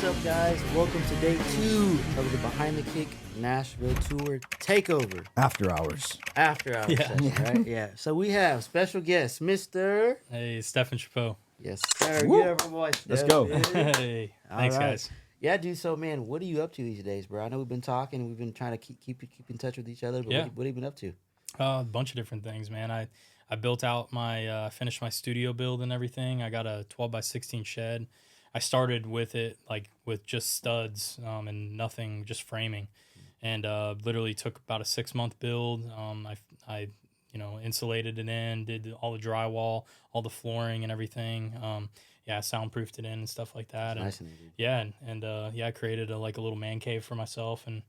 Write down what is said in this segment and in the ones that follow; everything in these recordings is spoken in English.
What's up, guys? Welcome to day 2 of the Behind the Kick Nashville Tour Takeover. After hours. After hours session, right? Yeah. So we have special guest, Mr. Hey, Stefan Chappeaux. Yes, sir. Woo. Get our voice. Let's go. Hey, thanks, right. guys. Yeah, dude. So, man, what are you up to these days, bro? I know we've been talking. We've been trying to keep in touch with each other. But Yeah. what have you been up to? A bunch of different things, man. I built out finished my studio build and everything. I got a 12 by 16 shed. I started with it with just studs and nothing, just framing, and literally took about a 6-month build. I insulated it in, did all the drywall, all the flooring and everything. Soundproofed it in and stuff like that. That's And nice, dude. yeah, I created a little man cave for myself, and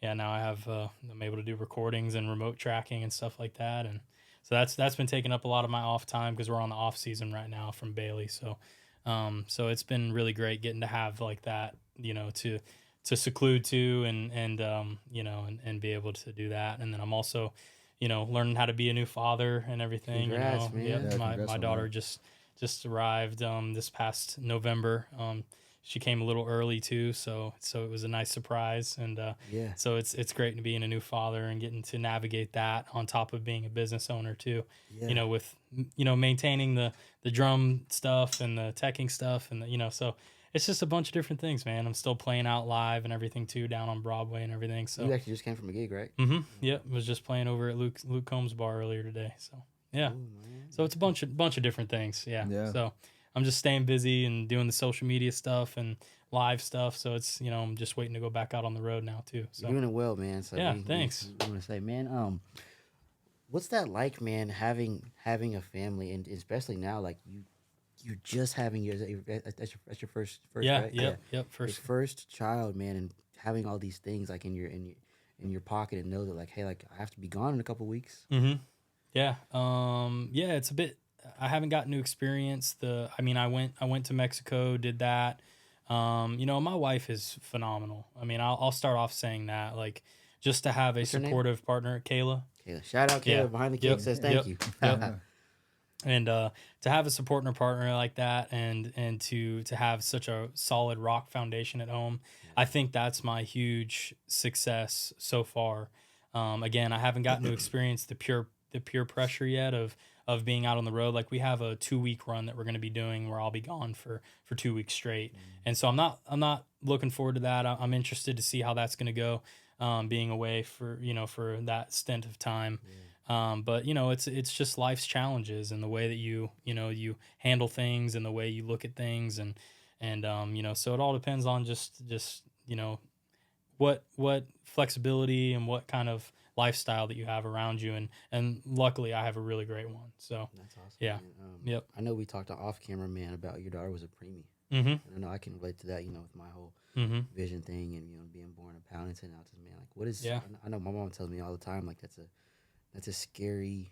yeah, now I have I'm able to do recordings and remote tracking and stuff like that, and so that's been taking up a lot of my off time because we're on the off season right now from Bailey. So it's been really great getting to have like that, to seclude to and be able to do that. And then I'm also, learning how to be a new father and everything. Congrats, man. Yep, Yeah, my congrats on daughter that. just arrived this past November. She came a little early too, so it was a nice surprise, and Yeah. so it's great to being a new father and getting to navigate that on top of being a business owner too. Yeah. With maintaining the drum stuff and the teching stuff, and so it's just a bunch of different things, man. I'm still playing out live and everything too, down on Broadway and everything. So You actually just came from a gig, right? yep, was just playing over at Luke Combs bar earlier today. So yeah, Ooh, man. so it's a bunch of different things. Yeah. So I'm just staying busy and doing the social media stuff and live stuff. So it's I'm just waiting to go back out on the road now too. So You're doing it well, man. So Yeah, thanks. I want to say, man, what's that like, man? Having a family, and especially now, like you're just having that's your first yeah, right? yep. Your First, first child, man, and having all these things like in your pocket, and know that like, hey, like I have to be gone in a couple weeks. yeah, it's a bit. I haven't gotten to experience I went to Mexico, did that. My wife is phenomenal. I mean, I'll start off saying that, like, just to have a What's her name? supportive partner, Kayla. Kayla, shout out Kayla Yeah. behind the Yep. kick says thank you. Yep. And to have a supporting partner like that, and to have such a solid rock foundation at home, I think that's my huge success so far. Again, I haven't gotten to experience the pure pressure yet of being out on the road. Like, we have a 2-week run that we're going to be doing where I'll be gone for 2 weeks straight, and so I'm not looking forward to that. I'm interested to see how that's going to go, being away for that stint of time. But it's just life's challenges and the way that you handle things and the way you look at things, and so it all depends on just what flexibility and what kind of lifestyle that you have around you, and luckily I have a really great one. So That's awesome. Yeah. Man. Yep. I know we talked off camera, man, about your daughter was a preemie. I know I can relate to that, with my whole vision thing and being born in Paddington. Out to man, like what is? Yeah. I know my mom tells me all the time, like that's a scary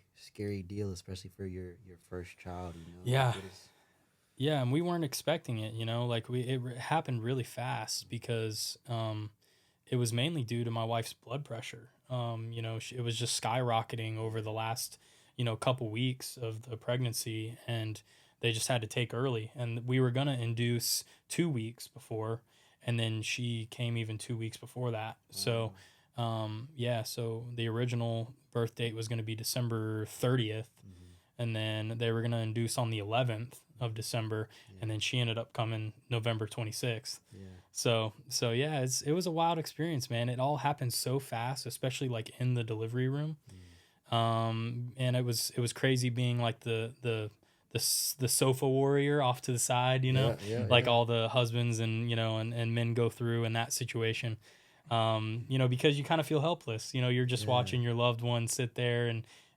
deal, especially for your first child. Yeah. Like, what is, Yeah, and we weren't expecting it, it happened really fast because it was mainly due to my wife's blood pressure. It was just skyrocketing over the last, couple weeks of the pregnancy, and they just had to take early. And we were going to induce 2 weeks before, and then she came even 2 weeks before that. So, so the original birth date was going to be December 30th, and then they were going to induce on the 11th of December, and then she ended up coming November 26th. yeah. So yeah, it was a wild experience, man. It all happened so fast, especially like in the delivery room. And it was crazy being like the sofa warrior off to the side, like all the husbands and and men go through in that situation. Because you kind of feel helpless. You're just watching your loved one sit there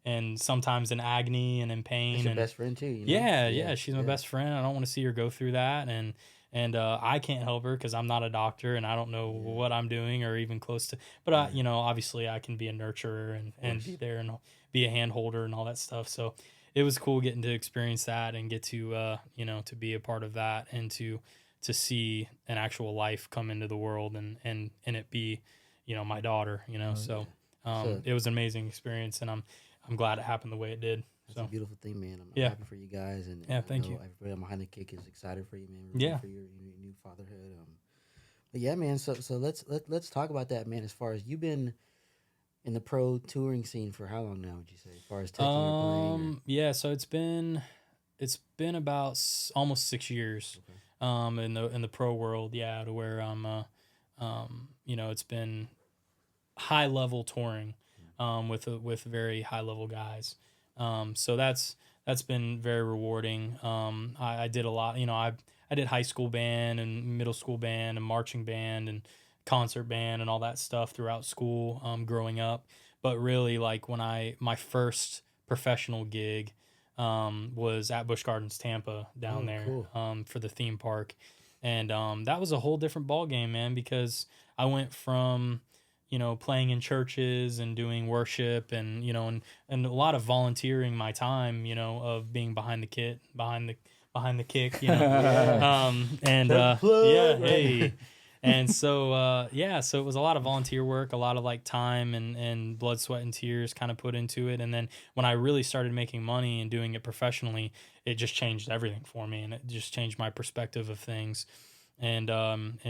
and sometimes in agony and in pain. She's your and best friend too. Yeah, she's my best friend. I don't want to see her go through that, and I can't help her because I'm not a doctor and I don't know what I'm doing or even close to. But obviously I can be a nurturer and be there and be a hand holder and all that stuff. So it was cool getting to experience that and get to to be a part of that, and to see an actual life come into the world and it be my daughter. So it was an amazing experience, and I'm glad it happened the way it did. That's a beautiful thing, man. I'm Yeah. happy for you guys, and Yeah, I thank know you. Everybody on Behind the Kick is excited for you, man. Yeah. For your new fatherhood. Yeah, man. So let's talk about that, man. As far as you've been in the pro touring scene for how long now? Would you say, as far as teching or playing or? Yeah, so it's been about almost 6 years, Okay. in the pro world, yeah, to where it's been high level touring, with very high level guys. So that's been very rewarding. I did a lot. I did high school band and middle school band and marching band and concert band and all that stuff throughout school, growing up. But really, like when my first professional gig, was at Busch Gardens, Tampa, down Oh, there, cool. for the theme park, and that was a whole different ball game, man, because I went from playing in churches and doing worship and and a lot of volunteering my time, of being behind the kick, Yeah. and Church yeah, plug, right? hey. And so yeah, so it was a lot of volunteer work, a lot of like time and blood, sweat, and tears kind of put into it. And then when I really started making money and doing it professionally, it just changed everything for me, and it just changed my perspective of things, and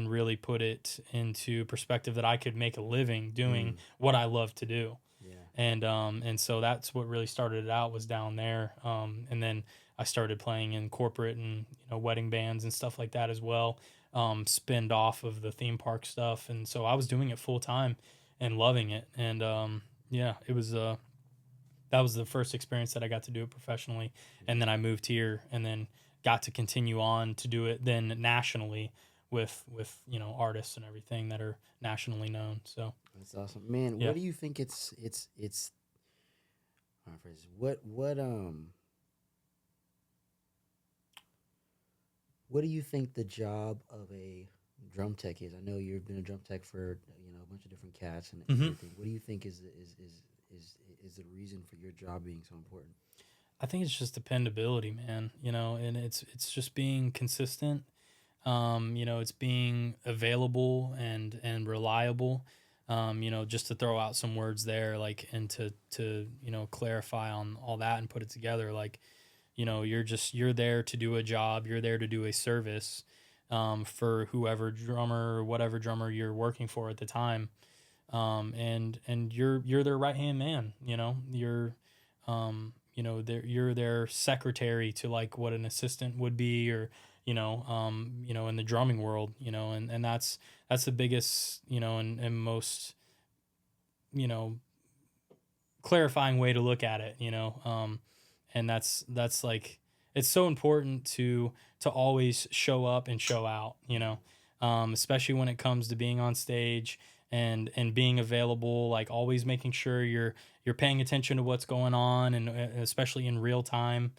really put it into perspective that I could make a living doing Mm, what I love to do. yeah. And so that's what really started it out, was down there. And then I started playing in corporate and wedding bands and stuff like that as well, spinned off of the theme park stuff. And so I was doing it full time and loving it. And yeah, it was that was the first experience that I got to do it professionally. And then I moved here and then got to continue on to do it then nationally with artists and everything that are nationally known. So That's awesome, man. yeah. What do you think it's how do I phrase this? What do you think the job of a drum tech is? I know you've been a drum tech for a bunch of different cats and hmm everything. What do you think is the reason for your job being so important? I think it's just dependability, man. And it's just being consistent. It's being available and reliable. Just to throw out some words there, like, and to clarify on all that and put it together, like, you're there to do a job, you're there to do a service, for whoever drummer or whatever drummer you're working for at the time, and you're their right hand man. You're their secretary to, like, what an assistant would be, or in the drumming world, and that's the biggest, and most, you know clarifying way to look at it, and that's like, it's so important to always show up and show out, especially when it comes to being on stage and being available, like always making sure you're paying attention to what's going on, and especially in real time,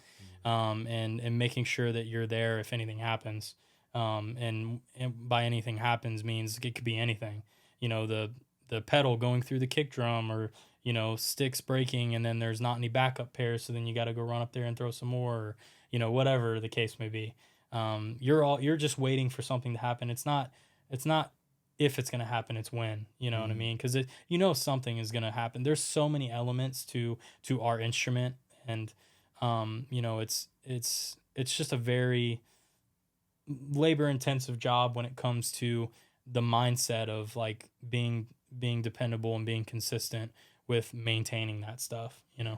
and making sure that you're there if anything happens, and by anything happens means it could be anything, the pedal going through the kick drum, or sticks breaking and then there's not any backup pairs, so then you got to go run up there and throw some more, or whatever the case may be. You're just waiting for something to happen. It's not if it's going to happen, it's when, what I Mm, mean, because something is going to happen. There's so many elements to our instrument, and it's just a very labor intensive job when it comes to the mindset of, like, being dependable and being consistent with maintaining that stuff, yeah,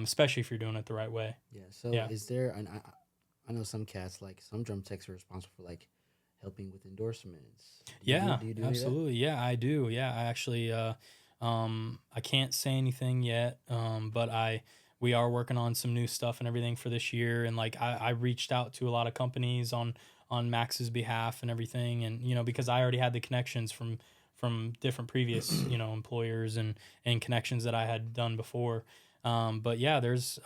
especially if you're doing it the right way. yeah. So Yeah. is there and I know some cats, like some drum techs, are responsible for like helping with endorsements. Yeah, Do you do any of that? absolutely. Yeah, I do. Yeah, I actually, I can't say anything yet, but we are working on some new stuff and everything for this year. And, like, I reached out to a lot of companies on Max's behalf and everything. And, because I already had the connections from different previous, employers and connections that I had done before. But yeah,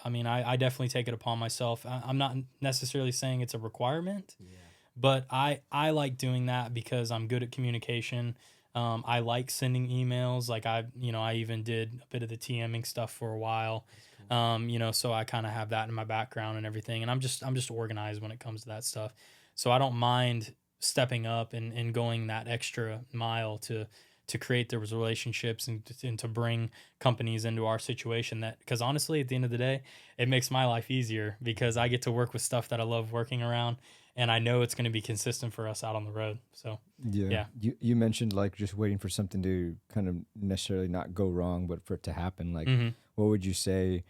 I mean, I definitely take it upon myself. I'm not necessarily saying it's a requirement, Yeah. but I like doing that because I'm good at communication. I like sending emails. Like, I even did a bit of the TMing stuff for a while. That's cool. So I kind of have that in my background and everything. And I'm just organized when it comes to that stuff. So I don't mind stepping up and going that extra mile to create those relationships and to bring companies into our situation, that, because honestly, at the end of the day, it makes my life easier because I get to work with stuff that I love working around, and I know it's going to be consistent for us out on the road. So yeah. You mentioned like just waiting for something to kind of necessarily not go wrong, but for it to happen. Like, what would you say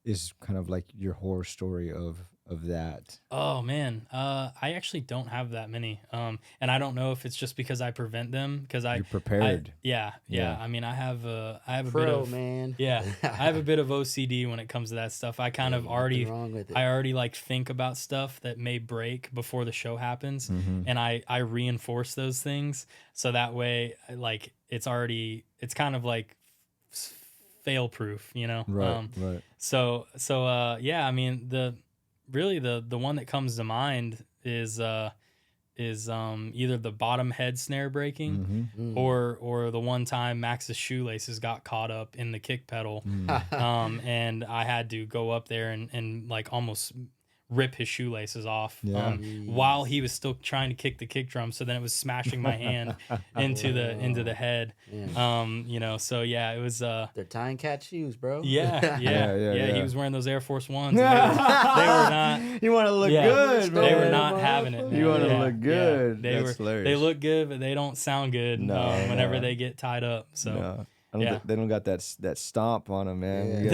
is kind of like your horror story of that? Oh man, I actually don't have that many, and I don't know if it's just because I prevent them because You're prepared. Yeah. I mean, I have a bit of man. yeah, I have a bit of OCD when it comes to that stuff. I kind of already wrong with it. I already like think about stuff that may break before the show happens, and I reinforce those things so that way like it's kind of like fail proof, you know. Right. So yeah, I mean the one that comes to mind is either the bottom head snare breaking or the one time Max's shoelaces got caught up in the kick pedal, and I had to go up there and like almost rip his shoelaces off while he was still trying to kick the kick drum, so then it was smashing my hand into the head. You know, so yeah, it was They're tying cat shoes, bro. yeah. He was wearing those Air Force Ones. They were not. You want to look good, bro. They were not having it. Man. You want to look good. They That's hilarious. They look good, but they don't sound good whenever they get tied up. So they don't got that stomp on them, man.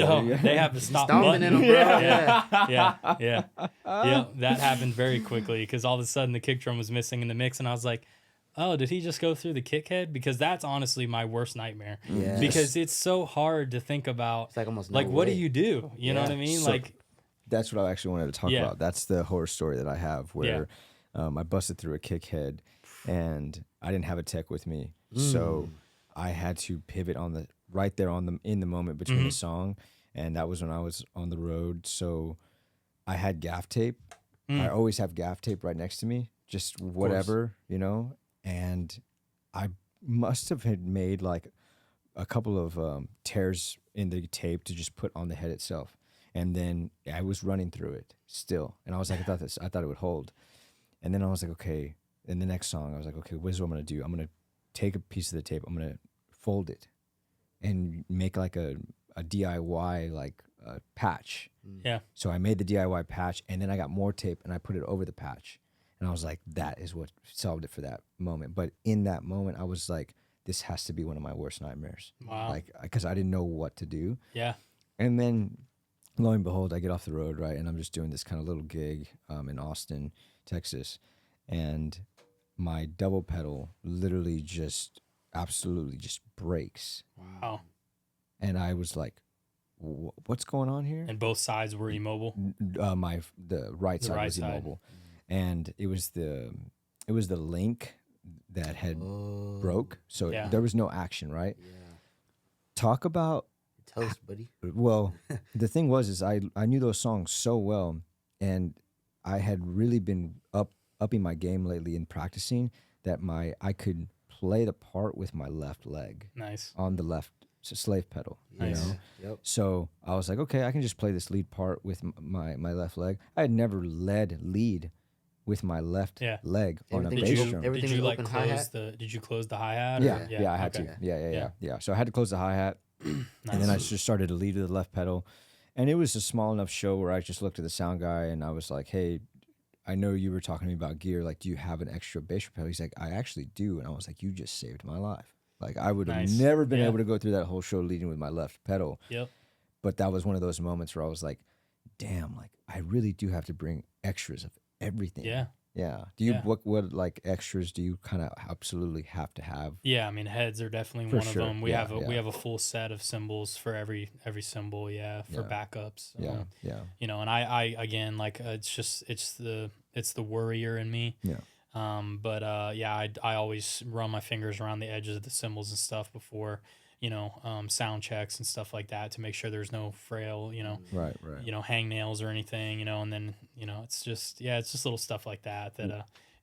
They have the stop Stomping button. in them, bro. Yeah. That happened very quickly because all of a sudden the kick drum was missing in the mix, and I was like, oh, did he just go through the kick head? Because that's honestly my worst nightmare. Yes. Because it's so hard to think about. It's like almost like no what way. do you do? You know what I mean? So, like that's what I actually wanted to talk about. That's the horror story that I have where I busted through a kick head and I didn't have a tech with me. So I had to pivot in the moment between the song, and that was when I was on the road. So I had gaff tape. I always have gaff tape right next to me, just whatever, you know. And I must have had made like a couple of tears in the tape to just put on the head itself. And then I was running through it still, and I was like, I thought it would hold. And then I was like, okay. In the next song, I was like, okay, what is what I'm gonna do? I'm gonna take a piece of the tape, I'm gonna fold it, and make like a DIY like patch. Yeah. So I made the DIY patch, and then I got more tape and I put it over the patch, and I was like, that is what solved it for that moment. But in that moment, I was like, this has to be one of my worst nightmares. Wow. Like, because I didn't know what to do. Yeah. And then, lo and behold, I get off the road, right, and I'm just doing this kind of little gig in Austin, Texas, and my double pedal literally just absolutely just breaks. Wow. And I was like, what's going on here? And both sides were immobile. The right side was immobile, and it was the link that had broke, so there was no action, right? Yeah. Talk about Toast, buddy. Well, the thing was I knew those songs so well, and I had really been upping my game lately in practicing that I could play the part with my left leg. Nice. On the left slave pedal. Nice. You know? Yep. So I was like, okay, I can just play this lead part with my left leg. I had never led lead with my left leg on a bass drum. Did you like close did you close the hi-hat? Yeah, I had to. Yeah. So I had to close the hi-hat. Nice. And then I just started to lead with the left pedal. And it was a small enough show where I just looked at the sound guy and I was like, hey, I know you were talking to me about gear. Like, do you have an extra bass pedal? He's like, I actually do. And I was like, you just saved my life. Like, I would have never been able to go through that whole show leading with my left pedal. Yep. But that was one of those moments where I was like, damn, like, I really do have to bring extras of everything. Yeah. Yeah. Do you what like extras do you kind of absolutely have to have? Yeah, I mean heads are definitely one of them. We have a full set of cymbals for every cymbal. For backups. You know, and I again like it's the worrier in me. Yeah. I always run my fingers around the edges of the cymbals and stuff before, sound checks and stuff like that to make sure there's no frail, right. Hangnails or anything, and then, it's just little stuff like that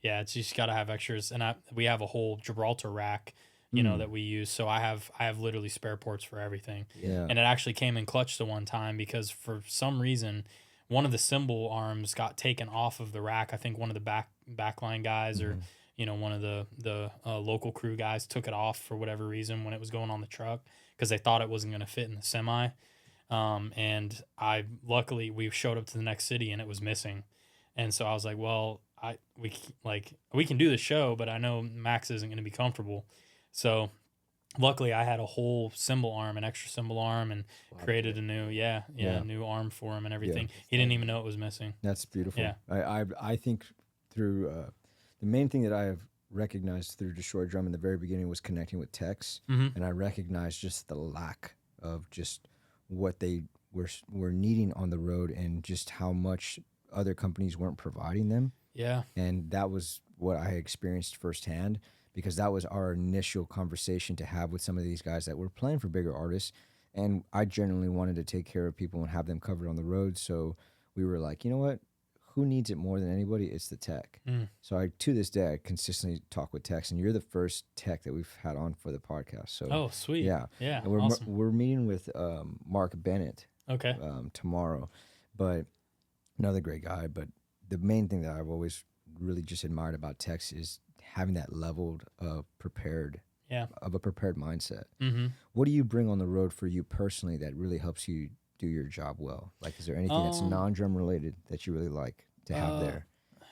it's just got to have extras. And we have a whole Gibraltar rack, that we use. So I have literally spare ports for everything. Yeah. And it actually came in clutch the one time because for some reason, one of the cymbal arms got taken off of the rack. I think one of the backline guys or one of the local crew guys took it off for whatever reason when it was going on the truck because they thought it wasn't going to fit in the semi. And luckily we showed up to the next city and it was missing. And so I was like, well, we can do the show, but I know Max isn't going to be comfortable. So luckily I had a whole cymbal arm, an extra cymbal arm, and created a new, new arm for him and everything. He didn't even know it was missing. That's beautiful. Yeah. I think through the main thing that I have recognized through Destroy Drum in the very beginning was connecting with techs, and I recognized just the lack of just what they were needing on the road and just how much other companies weren't providing them. Yeah. And that was what I experienced firsthand, because that was our initial conversation to have with some of these guys that were playing for bigger artists. And I genuinely wanted to take care of people and have them covered on the road. So we were like, you know what? Who needs it more than anybody? It's the tech. So to this day, I consistently talk with techs, and you're the first tech that we've had on for the podcast. So sweet. Yeah. And we're meeting with Mark Bennett tomorrow, but another great guy. But the main thing that I've always really just admired about techs is having that leveled prepared mindset. What do you bring on the road for you personally that really helps you do your job well? Like, is there anything that's non-drum related that you really like to have there?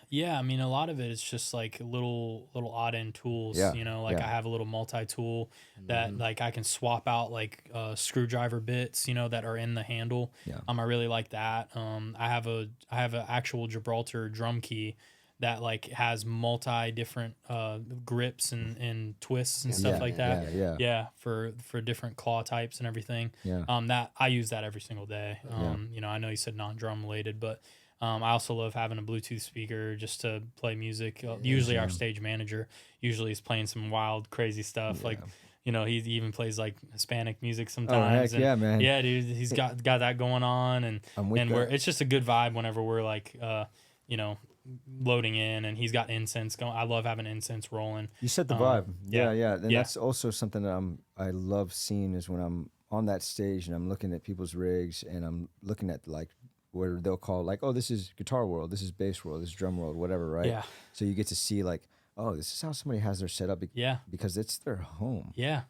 Yeah, I mean, a lot of it is just like little odd end tools. Yeah, I have a little multi-tool that like I can swap out like screwdriver bits, that are in the handle. Yeah. I really like that. I have an actual Gibraltar drum key that like has multi different grips and twists and stuff like that. Yeah, for different claw types and everything. Yeah. That I use that every single day. I know you said non-drum related, but I also love having a Bluetooth speaker just to play music. Usually our stage manager is playing some wild, crazy stuff. Like, he even plays like Hispanic music sometimes. Oh, heck yeah, man. Yeah, dude, he's got that going on, and it's just a good vibe whenever we're like, loading in, and he's got incense going. I love having incense rolling. You set the vibe. Yeah. And that's also something that I love seeing is when I'm on that stage and I'm looking at people's rigs and I'm looking at like where they'll call like, oh, this is guitar world, this is bass world, this is drum world, whatever, right? Yeah. So you get to see like, oh, this is how somebody has their setup because it's their home. Yeah.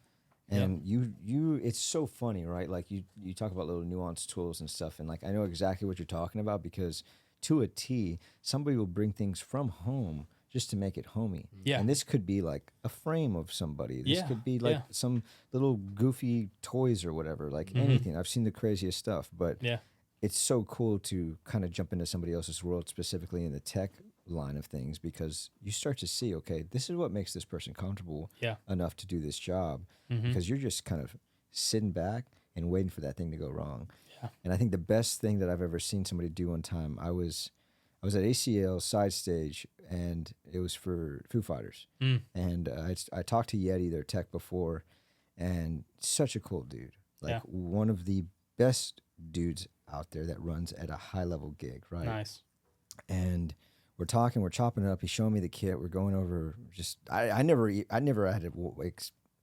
And you it's so funny, right? Like you talk about little nuanced tools and stuff, and like I know exactly what you're talking about, because to a T, somebody will bring things from home just to make it homey. Yeah. And this could be like a frame of somebody. This could be like some little goofy toys or whatever, like anything. I've seen the craziest stuff, but it's so cool to kind of jump into somebody else's world, specifically in the tech line of things, because you start to see, okay, this is what makes this person comfortable enough to do this job, because you're just kind of sitting back and waiting for that thing to go wrong. Yeah. And I think the best thing that I've ever seen somebody do one time, I was at ACL side stage, and it was for Foo Fighters. And I talked to Yeti, their tech, before, and such a cool dude. Like one of the best dudes out there that runs at a high level gig, right? Nice. And we're talking, we're chopping it up. He's showing me the kit. We're going over just, I never had to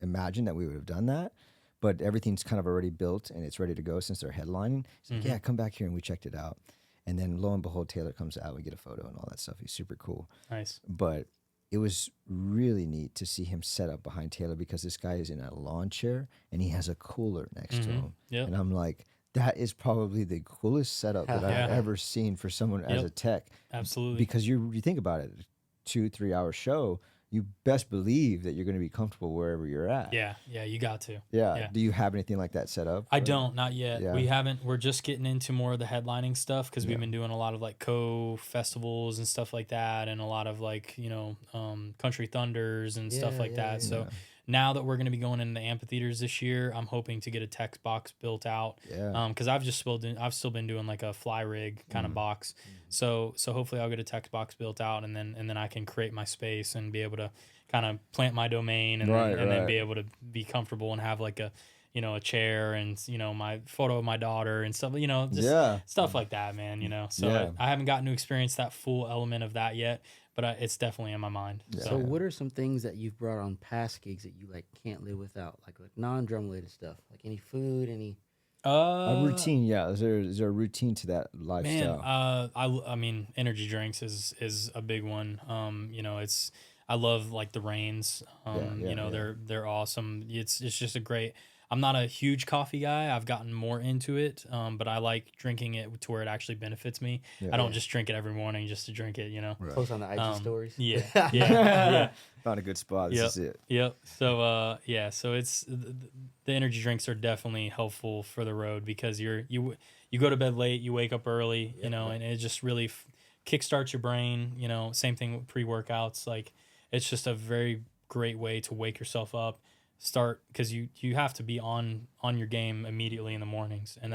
imagine that we would have done that, but everything's kind of already built and it's ready to go since they're headlining. He's like, yeah, come back here, and we checked it out. And then lo and behold, Taylor comes out, we get a photo and all that stuff. He's super cool. Nice. But it was really neat to see him set up behind Taylor, because this guy is in a lawn chair and he has a cooler next to him. Yep. And I'm like, that is probably the coolest setup that I've ever seen for someone as a tech. Absolutely. Because you think about it, 2-3 hour show, you best believe that you're going to be comfortable wherever you're at. Yeah, you got to. Yeah. Do you have anything like that set up? I don't, not yet. Yeah. We haven't. We're just getting into more of the headlining stuff, because we've been doing a lot of like festivals and stuff like that, and a lot of like, Country Thunders and stuff like that. So now that we're going to be going into the amphitheaters this year, I'm hoping to get a tech box built out. Yeah. Because I've still been doing like a fly rig kind of box. So hopefully I'll get a tech box built out, and then I can create my space and be able to kind of plant my domain, and then be able to be comfortable and have like a chair and my photo of my daughter and stuff, just stuff like that, man. So I haven't gotten to experience that full element of that yet, but it's definitely in my mind. So what are some things that you've brought on past gigs that you like can't live without, like non-drum related stuff, like any food, any a routine? Is there a routine to that lifestyle? Man, I mean, energy drinks is a big one. I love like the Reigns. They're awesome. It's just a great. I'm not a huge coffee guy. I've gotten more into it, but I like drinking it to where it actually benefits me. I don't just drink it every morning just to drink it, you know. Right. Post on the IG stories. Yeah, yeah. Found a good spot. This is it. Yep. So so it's the energy drinks are definitely helpful for the road because you go to bed late, you wake up early, you know, and it just really kickstarts your brain. You know, same thing with pre-workouts. Like it's just a very great way to wake yourself up. Start because you have to be on your game immediately in the mornings, and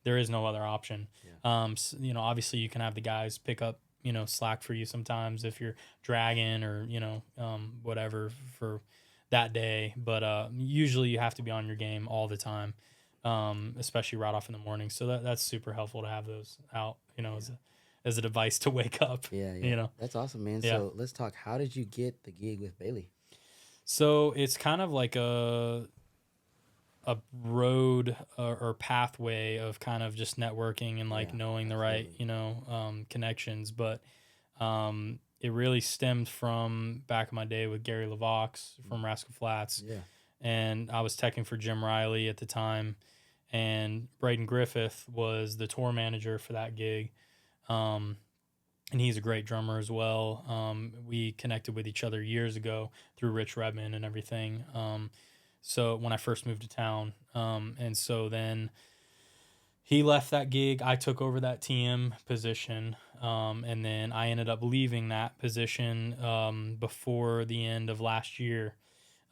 there is no other option. So, you know, obviously you can have the guys pick up, you know, slack for you sometimes if you're dragging or, you know, whatever for that day. But usually you have to be on your game all the time, especially right off in the morning. So that's super helpful to have those out, you know, as a device to wake up. Yeah. You know, That's awesome, man. Yeah. So let's talk. How did you get the gig with Bailey? so it's kind of like a road or pathway of kind of just networking and like knowing the right, you know, connections. But it really stemmed from back in my day with Gary LeVox from Rascal Flats. Yeah. And I was teching for Jim Riley at the time. And Braden Griffith was the tour manager for that gig. And he's a great drummer as well. We connected with each other years ago through Rich Redmond and everything. So when I first moved to town, and so then he left that gig. I took over that TM position, and then I ended up leaving that position before the end of last year.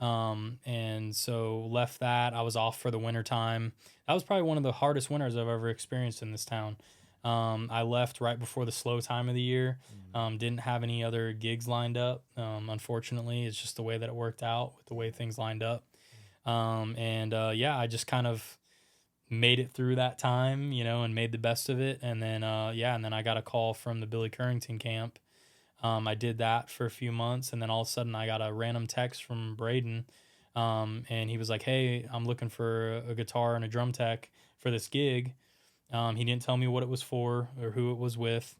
And so left that. I was off for the winter time. That was probably one of the hardest winters I've ever experienced in this town. I left right before the slow time of the year. Didn't have any other gigs lined up. Unfortunately, it's just the way that it worked out with the way things lined up. I just kind of made it through that time, you know, and made the best of it. And then I got a call from the Billy Currington camp. I did that for a few months, and then all of a sudden I got a random text from Braden, and he was like, "Hey, I'm looking for a guitar and a drum tech for this gig." He didn't tell me what it was for or who it was with.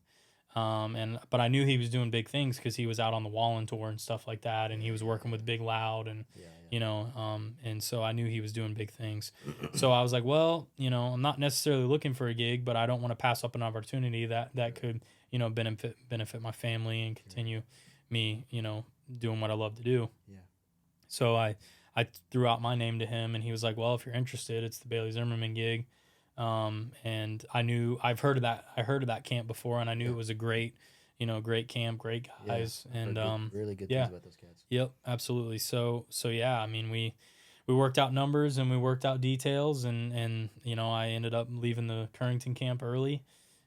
But I knew he was doing big things because he was out on the Wallen tour and stuff like that, and he was working with Big Loud and you know, and so I knew he was doing big things. So I was like, well, you know, I'm not necessarily looking for a gig, but I don't want to pass up an opportunity that could, you know, benefit my family and continue me, you know, doing what I love to do. Yeah. So I threw out my name to him, and he was like, well, if you're interested, it's the Bailey Zimmerman gig. And I've heard of that camp before, and I knew it was a great camp, great guys, and really good things about those cats. Yep, absolutely. So yeah, I mean, we worked out numbers and we worked out details, and you know, I ended up leaving the Currington camp early,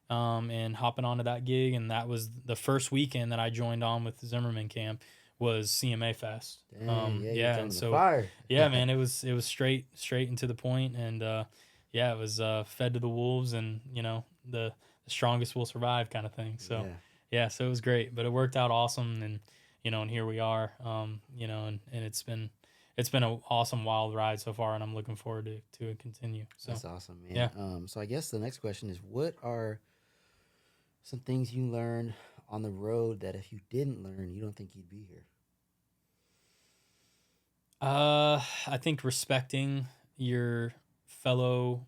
and hopping onto that gig, and that was the first weekend that I joined on with the Zimmerman camp was CMA Fest. Dang, so fire. yeah, man, it was straight and to the point, and it was fed to the wolves, and you know, the strongest will survive kind of thing. So so it was great, but it worked out awesome, and you know, and here we are, you know, and it's been an awesome wild ride so far, and I'm looking forward to it continue. So that's awesome, man. Yeah. So I guess the next question is, what are some things you learned on the road that if you didn't learn, you don't think you'd be here? I think respecting your fellow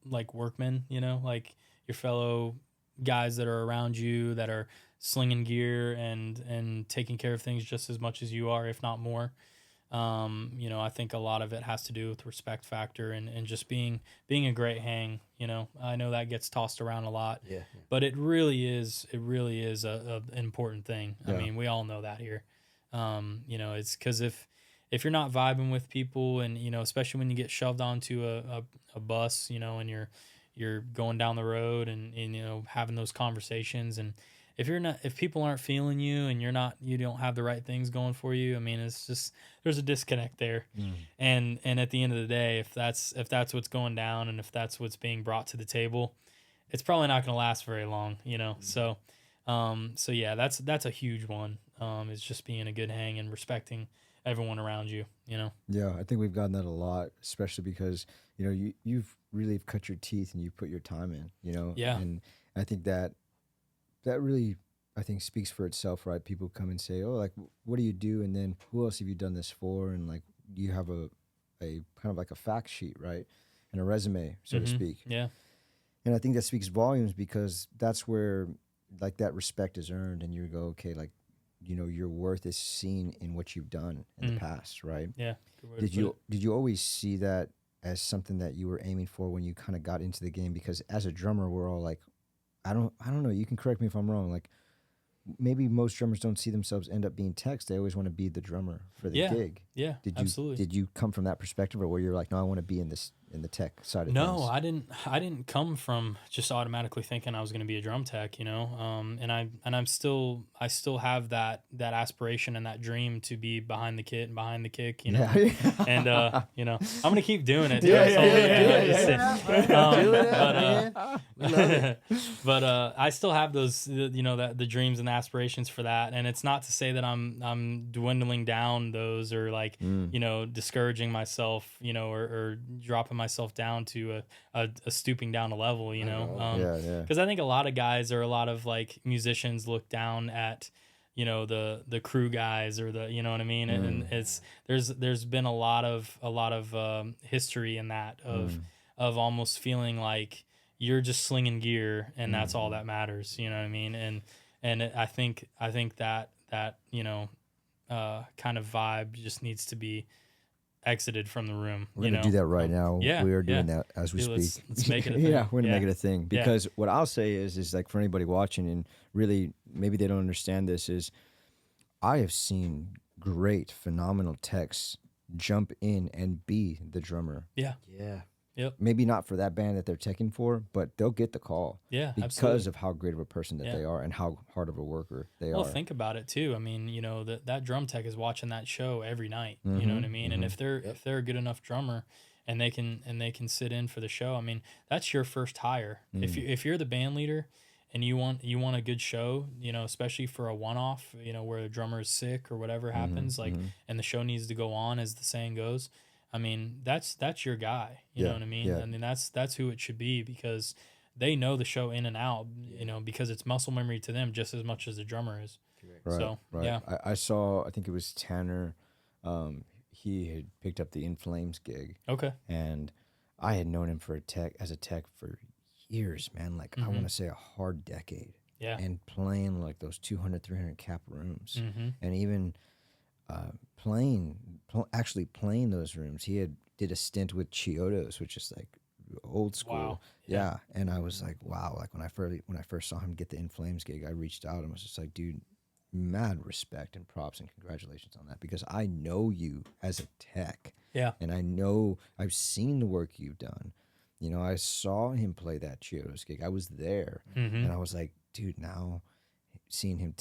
like workmen, you know, like your fellow guys that are around you that are slinging gear and taking care of things just as much as you are, if not more. You know, I think a lot of it has to do with respect factor and just being a great hang. You know, I know that gets tossed around a lot, but it really is a important thing. I mean, we all know that here. You know, it's because if you're not vibing with people, and you know, especially when you get shoved onto a bus, you know, and you're going down the road and you know, having those conversations, and if people aren't feeling you and you don't have the right things going for you, I mean, it's just, there's a disconnect there. And at the end of the day, if that's what's going down, and if that's what's being brought to the table, it's probably not going to last very long, you know? So yeah, that's a huge one. Is just being a good hang and respecting everyone around you, you know? Yeah, I think we've gotten that a lot, especially because, you know, you've really cut your teeth and you put your time in, you know? Yeah. And I think that really, I think, speaks for itself, right? People come and say, oh, like, what do you do? And then who else have you done this for? And like, do you have a a kind of like a fact sheet, right, and a resume, so to speak. Yeah. And I think that speaks volumes because that's where like that respect is earned, and you go, okay, like, you know, your worth is seen in what you've done in the past, right? Yeah. Did you always see that as something that you were aiming for when you kind of got into the game? Because as a drummer, we're all like, I don't know. You can correct me if I'm wrong. Like, maybe most drummers don't see themselves end up being techs. They always want to be the drummer for the gig. Yeah, absolutely. Did you come from that perspective, or where you're like, no, I want to be in the tech side of things? No, I didn't come from just automatically thinking I was going to be a drum tech, you know. I still have that aspiration and that dream to be behind the kit and behind the kick, you know. Yeah. And you know, I'm gonna keep doing it. But I still have those, you know, that the dreams and the aspirations for that. And it's not to say that I'm dwindling down those, or like, you know, discouraging myself, you know, or dropping myself down to a stooping down a level, you know. Because I think a lot of guys, or a lot of like musicians, look down at, you know, the crew guys, or the, you know what I mean. And it's there's been a lot of history in that of almost feeling like you're just slinging gear and that's all that matters, you know what I mean. And I think that you know, kind of vibe just needs to be exited from the room. We're going to do that right now. Yeah, we are doing that as we speak. Let's make it a thing. Yeah, we're going to make it a thing. Because what I'll say is like, for anybody watching, and really maybe they don't understand this, is I have seen great, phenomenal techs jump in and be the drummer. Yeah. Yeah. Yep. Maybe not for that band that they're teching for, but they'll get the call. Yeah, because absolutely. of how great of a person that they are and how hard of a worker they are. Well, think about it too. I mean, you know, that drum tech is watching that show every night. You know what I mean? And if they're a good enough drummer and they can sit in for the show, I mean, that's your first hire. If you're the band leader and you want a good show, you know, especially for a one-off, you know, where a drummer is sick or whatever happens, like, and the show needs to go on, as the saying goes. I mean, that's your guy. You know what I mean? Yeah. I mean, that's who it should be, because they know the show in and out, you know, because it's muscle memory to them just as much as the drummer is. Right, So, right. yeah. I saw, I think it was Tanner, he had picked up the In Flames gig. Okay. And I had known him as a tech for years, man. Like, I want to say a hard decade. Yeah. And playing like those 200, 300 cap rooms. And even actually playing those rooms. He did a stint with Chiodos, which is like old school. Wow. Yeah. And I was like, wow. Like, when I first saw him get the In Flames gig, I reached out and was just like, dude, mad respect and props and congratulations on that, because I know you as a tech. Yeah. And I know I've seen the work you've done. You know, I saw him play that Chiodos gig. I was there. And I was like, dude, now seeing him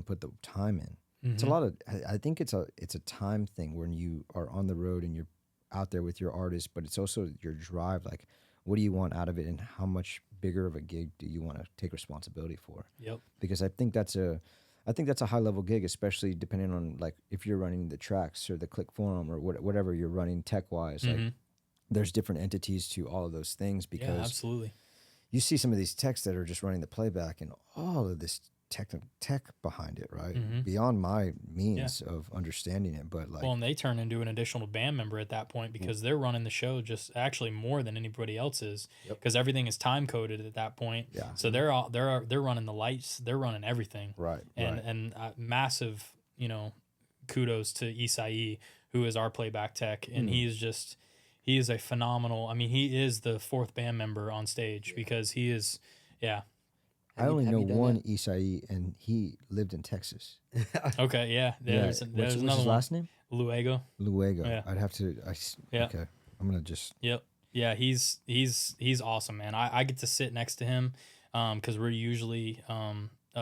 put the time in. It's a lot of, I think it's a time thing when you are on the road and you're out there with your artist, but it's also your drive. Like, what do you want out of it, and how much bigger of a gig do you want to take responsibility for? Yep. Because I think that's a high level gig, especially depending on like if you're running the tracks or the click forum or whatever you're running tech wise. Like, there's different entities to all of those things, because absolutely. You see some of these techs that are just running the playback and all of this tech behind it, right? Beyond my means of understanding it, but like, well, and they turn into an additional band member at that point, because they're running the show just actually more than anybody else is, because everything is time coded at that point. Yeah. So they're running the lights, they're running everything. Right. And massive, you know, kudos to Isai, who is our playback tech, and he is a phenomenal. I mean, he is the fourth band member on stage, because he is, I only know one Isai, and he lived in Texas. Okay, yeah. There's What's another his one. last name? Luego. Yeah. I'd have to. Okay, I'm gonna just. Yep. Yeah, he's awesome, man. I get to sit next to him, because we're usually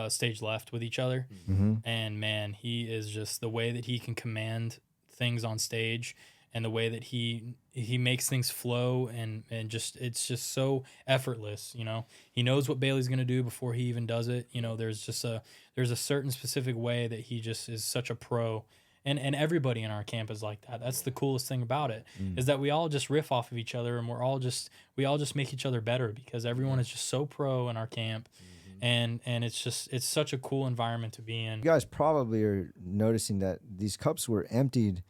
stage left with each other, and man, he is just, the way that he can command things on stage, and the way that he makes things flow, and just, it's just so effortless, you know. He knows what Bailey's gonna do before he even does it. You know, there's a certain specific way that he just is such a pro, and everybody in our camp is like that. That's the coolest thing about it, is that we all just riff off of each other, and we all just make each other better, because everyone is just so pro in our camp. And it's such a cool environment to be in. You guys probably are noticing that these cups were emptied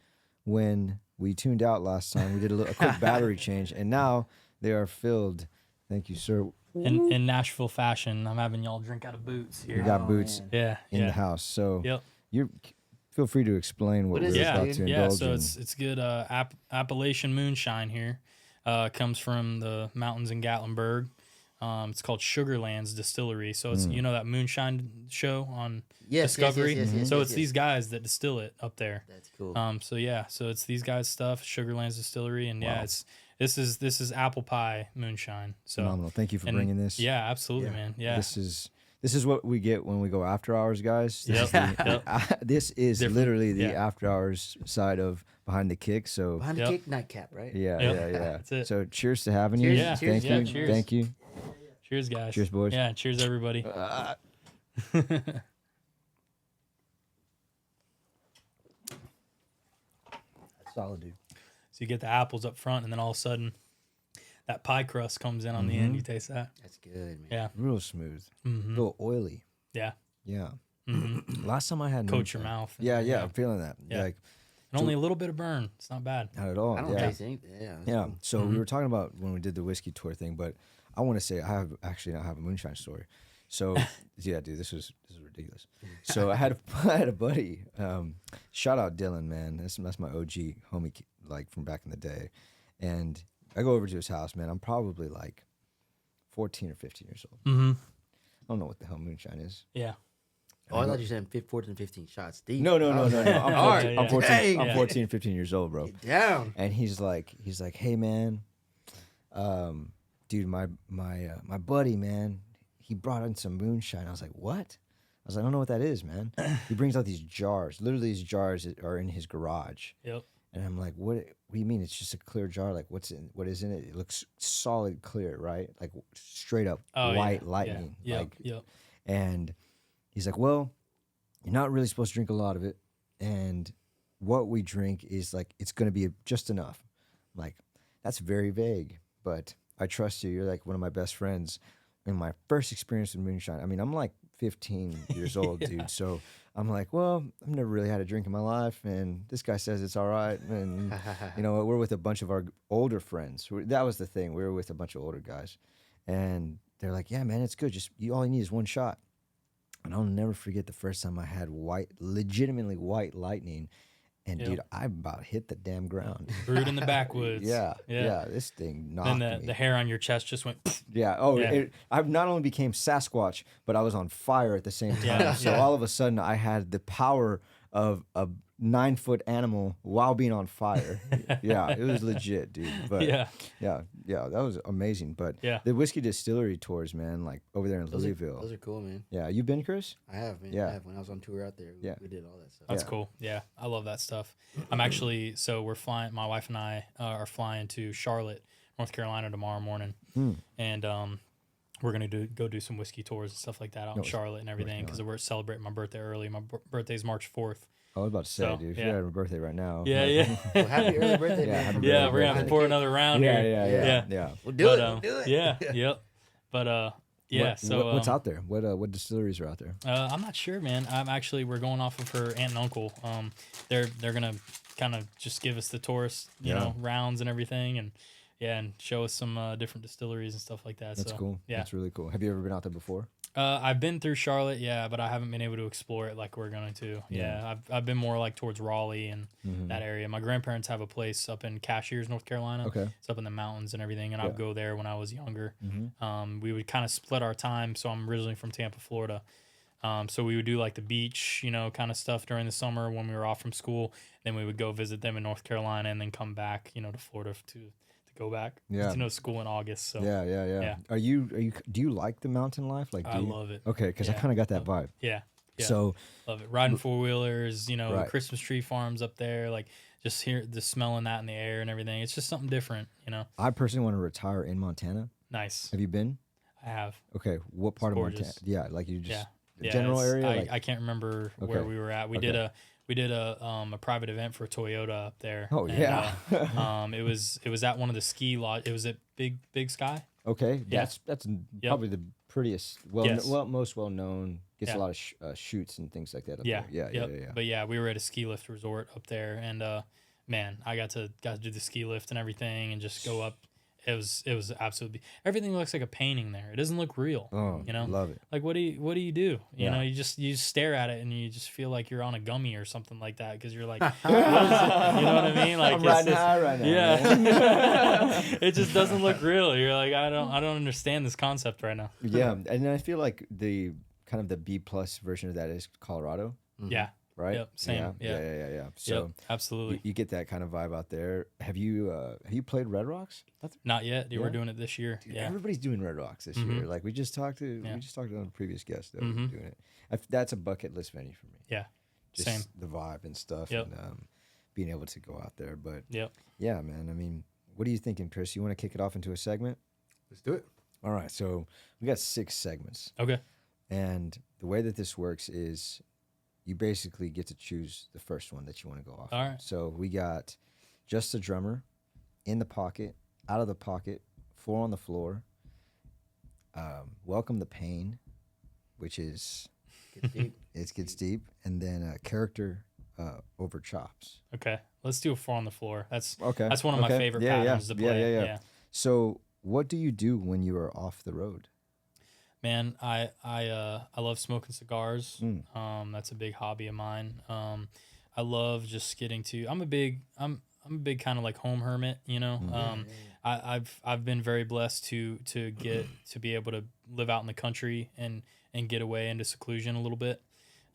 when We tuned out last time. We did a quick battery change, and now they are filled. Thank you, sir. In Nashville fashion, I'm having y'all drink out of boots here. We got boots in the house, so you feel free to explain what we're about to indulge so in. it's good Appalachian moonshine here. Comes from the mountains in Gatlinburg. It's called Sugarlands Distillery. So it's you know that moonshine show on Discovery. Yes, so it's these guys that distill it up there. That's cool. So it's these guys' stuff, Sugarlands Distillery, and this is apple pie moonshine. So phenomenal. Thank you for bringing this. Yeah, absolutely, man. Yeah. This is what we get when we go after hours, guys. This is Different. literally the after hours side of Behind the Kick. So Behind the Kick nightcap, right? Yeah. That's it. So cheers to having you. Yeah. Thank you. Cheers. Thank you. Cheers, guys. Cheers, boys. Yeah, cheers, everybody. Solid, dude. So you get the apples up front, and then all of a sudden, that pie crust comes in on the end. You taste that? That's good, man. Yeah. Real smooth. A little oily. Yeah. Yeah. Last time I had Coat your mouth. Yeah, I'm feeling that. Yeah. Like, and only a little bit of burn. It's not bad. not at all. I don't taste anything. Yeah. So we were talking about when we did the whiskey tour thing, but I want to say I have a moonshine story. So yeah, dude, this is ridiculous. So I had a buddy. Shout out Dylan, man. That's my OG homie, like from back in the day. And I go over to his house, man. I'm probably like 14 or 15 years old. I don't know what the hell moonshine is. Yeah. Oh, I thought you said 14, 15 shots deep. No. I'm 14, I'm Yeah. 14, 15 years old, bro. Get down. And he's like, hey man, dude, my buddy, man, he brought in some moonshine. I was like, what? I was like, I don't know what that is, man. He brings out these jars. Literally, these jars are in his garage. Yep. And I'm like, what do you mean? It's just a clear jar. Like, what is in it? It looks solid clear, right? Like straight up white lightning. Yeah. Like, Yep. And he's like, well, you're not really supposed to drink a lot of it. And what we drink is like, it's going to be just enough. I'm like, that's very vague, but I trust you. You're like one of my best friends. And my first experience with moonshine, I mean, I'm like 15 years old, dude. So I'm like, well, I've never really had a drink in my life. And this guy says it's all right. And, you know, we're with a bunch of our older friends. That was the thing. We were with a bunch of older guys. And they're like, yeah, man, it's good. All you need is one shot. And I'll never forget the first time I had legitimately white lightning. And dude, I about hit the damn ground. Brewed in the backwoods. Yeah. This thing knocked Then me. the hair on your chest just went. Yeah. Oh, Yeah. I not only became Sasquatch, but I was on fire at the same time. Yeah. So all of a sudden, I had the power of a 9-foot animal while being on fire. Yeah, it was legit, dude. But yeah, that was amazing. But the whiskey distillery tours, man, like over there in Louisville. Those are cool, man. Yeah, you been, Chris? I have, man. Yeah. I have. When I was on tour out there, we did all that stuff. That's cool. Yeah, I love that stuff. I'm actually we're flying. My wife and I are flying to Charlotte, North Carolina tomorrow morning, and we're gonna go do some whiskey tours and stuff like that out in Charlotte and everything because we're celebrating my birthday early. My birthday's March 4th. I was about to say, dude, if you're having a birthday right now. Yeah. Well, happy early birthday, man. Yeah, we're gonna have to pour another round here. Yeah. We'll do it. We'll do it. Yeah. Yep. But what's out there? What distilleries are out there? I'm not sure, man. We're going off of her aunt and uncle. They're gonna kind of just give us the tourist, you know, rounds and everything, and show us some different distilleries and stuff like that. That's cool. Yeah, that's really cool. Have you ever been out there before? I've been through Charlotte, but I haven't been able to explore it like we're going to. Yeah, I've been more like towards Raleigh and that area. My grandparents have a place up in Cashiers, North Carolina. Okay, it's up in the mountains and everything, and I'd go there when I was younger. We would kind of split our time. So I'm originally from Tampa, Florida. So we would do like the beach, you know, kind of stuff during the summer when we were off from school. Then we would go visit them in North Carolina and then come back, you know, to Florida to go back. Yeah. You know, school in August. So yeah. Do you like the mountain life? Like, I love it. Okay, because I kind of got that vibe. Yeah. So love it. Riding 4-wheelers, you know, Christmas tree farms up there, like just smelling that in the air and everything. It's just something different, you know. I personally want to retire in Montana. Nice. Have you been? I have. Okay, what part of Montana? Yeah, like you just the general area. I can't remember where we were at. We did a private event for Toyota up there. Oh, and, yeah. It was at one of the ski lodge. It was at Big Sky. Okay, that's probably the prettiest, most well known. Gets a lot of shoots and things like that. Up there. Yeah. But we were at a ski lift resort up there, and man, I got to do the ski lift and everything and just go up. It was absolutely, everything looks like a painting there. It doesn't look real. Oh, you know, love it. like what do you do? You Yeah. know, you just stare at it and you just feel like you're on a gummy or something like that because you're like, what is it? You know what I mean? Like I'm riding high right now. yeah, it just doesn't look real. You're like, I don't understand this concept right now. Yeah, and I feel like the kind of the B+ version of that is Colorado, Yeah. right? Yep. Same. Yeah. So Yep, absolutely. you get that kind of vibe out there. Have you played Red Rocks? Not yet. Yeah. We're doing it this year. Dude, Yeah. everybody's doing Red Rocks this year. Like we just talked to a previous guest that was doing it. That's a bucket list venue for me. Yeah. Just Same. the vibe and stuff, Yep. and being able to go out there. But Yep. yeah, man. I mean, what are you thinking, Chris? You want to kick it off into a segment? Let's do it. All right. So we got 6 segments, Okay. and the way that this works is you basically get to choose the first one that you want to go off. All on. right. So we got just the drummer, in the pocket, out of the pocket, 4 on the floor. Welcome the pain, which is Gets deep. it gets deep, and then character over chops. Okay. Let's do a 4 on the floor. That's Okay. That's one of my favorite patterns to play. Yeah. So what do you do when you are off the road? Man, I love smoking cigars. Mm. That's a big hobby of mine. I love just getting to. I'm a big kind of like home hermit. You know. I've been very blessed to get to be able to live out in the country and get away into seclusion a little bit.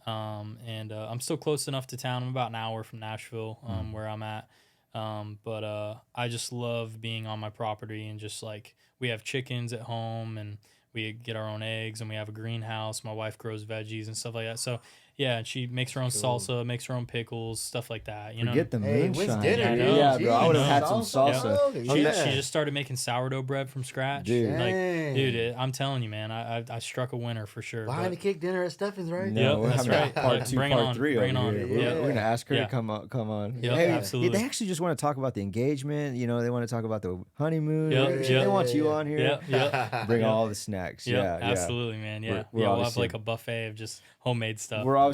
I'm still close enough to town. I'm about an hour from Nashville, where I'm at. But I just love being on my property and just like we have chickens at home and we get our own eggs and we have a greenhouse. My wife grows veggies and stuff like that. So yeah, and she makes her own salsa, makes her own pickles, stuff like that. You know, Forget the Hey, moonshine. when's dinner, dude? Yeah, bro. I would have Jeez. had some salsa. she just started making sourdough bread from scratch. Dude. Like, dude, I'm telling you, man, I struck a winner for sure. Behind the cake dinner at Stefan's, right? No, Yep, we're that's having right. part 2, Bring it part on, 3 bring it over on. here. Yeah. We're gonna ask her Yeah. to come on. Yep, Hey, absolutely. They actually just want to talk about the engagement. You know, they want to talk about the honeymoon. Yep, They yep. want you on here. Yep. Bring Yep. all the snacks. Yep, Yeah, absolutely, man. Yeah, We're we'll have obviously- like a buffet of just homemade stuff. We're obviously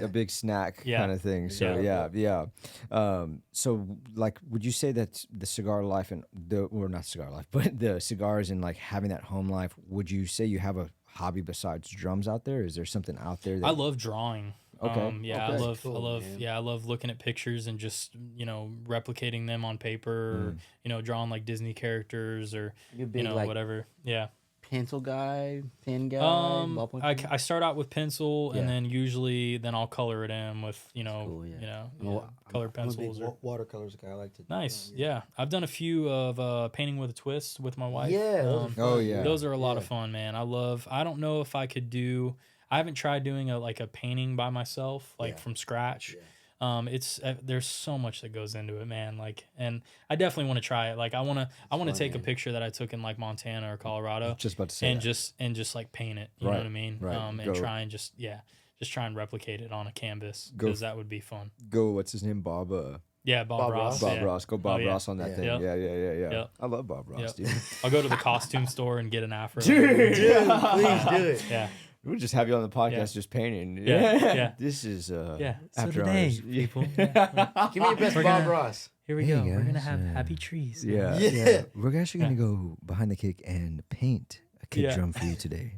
a big snack Yeah. kind of thing. So yeah. So like, would you say that the cigar life and not cigar life, but the cigars and like having that home life, would you say you have a hobby besides drums out there? Is there something out there that I love drawing. Okay. I Okay. love, Cool, man. I love looking at pictures and just, replicating them on paper or, drawing like Disney characters or, You big like whatever. Yeah. pencil guy, pen guy, ballpoint pen? I start out with pencil and Yeah. then I'll color it in with, cool, yeah. colored pencils. I'm a big watercolors guy. I like to. Nice. Yeah. I've done a few of painting with a twist with my wife. Yeah, those are Um, fun. Oh, yeah. Those are a lot of fun, man. I don't know if I could I haven't tried doing a painting by myself, like from scratch. Yeah. There's so much that goes into it, man. Like, and I definitely want to try it. Like, I want to take a man. picture that I took in like Montana or Colorado just about to say and that. just like paint it. You know Right, what I mean? right. And Go. try and just try and replicate it on a canvas Go. because that would be fun. Go, what's his name? Bob Yeah, Bob Ross. Bob yeah. Ross. Go Bob Oh, yeah. Ross on that Yeah. thing. Yep. Yeah. Yep. I love Bob Ross, Yep. dude. I'll go to the costume store and get an afro. Dude, please do it. Yeah. We'll just have you on the podcast Yeah. just painting. Yeah. This is Yeah. So after today, hours. people, Give me your best We're Bob gonna- Ross. here we Hey, go. We're gonna guys, have happy trees. Yeah. Yeah. We're actually gonna go behind the kick and paint a kick Yeah. drum for you today.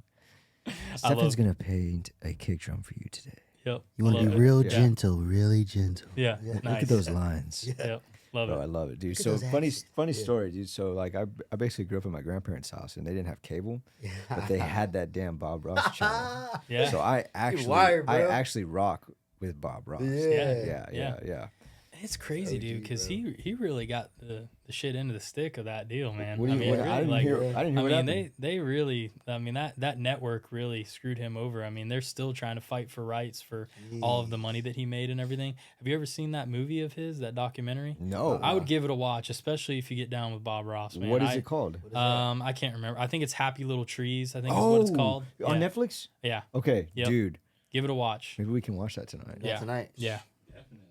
love- Stefan's gonna paint a kick drum for you today. Yep. You want to Love be it. real Yeah. gentle, really gentle. Yeah. Look Nice. at those lines. Yep. Love Bro, I it. love it, dude. at So those funny accents. story, dude. So like I basically grew up in my grandparents' house and they didn't have cable, but they had that damn Bob Ross channel. Yeah. So I actually wired, bro. rock with Bob Ross. Yeah. Yeah. It's crazy, dude, because he really got the shit into the stick of that deal, man. What do you? I didn't hear. I didn't hear what happened. they really. I mean, that network really screwed him over. I mean, they're still trying to fight for rights for all of the money that he made and everything. Have you ever seen that movie of his, that documentary? No. I would give it a watch, especially if you get down with Bob Ross, man. What is it called? I can't remember. I think it's Happy Little Trees. I think is what it's called. On Yeah. Netflix. Yeah, Okay, Yep. dude. give it a watch. Maybe we can watch that tonight. Yeah. Tonight. Yeah,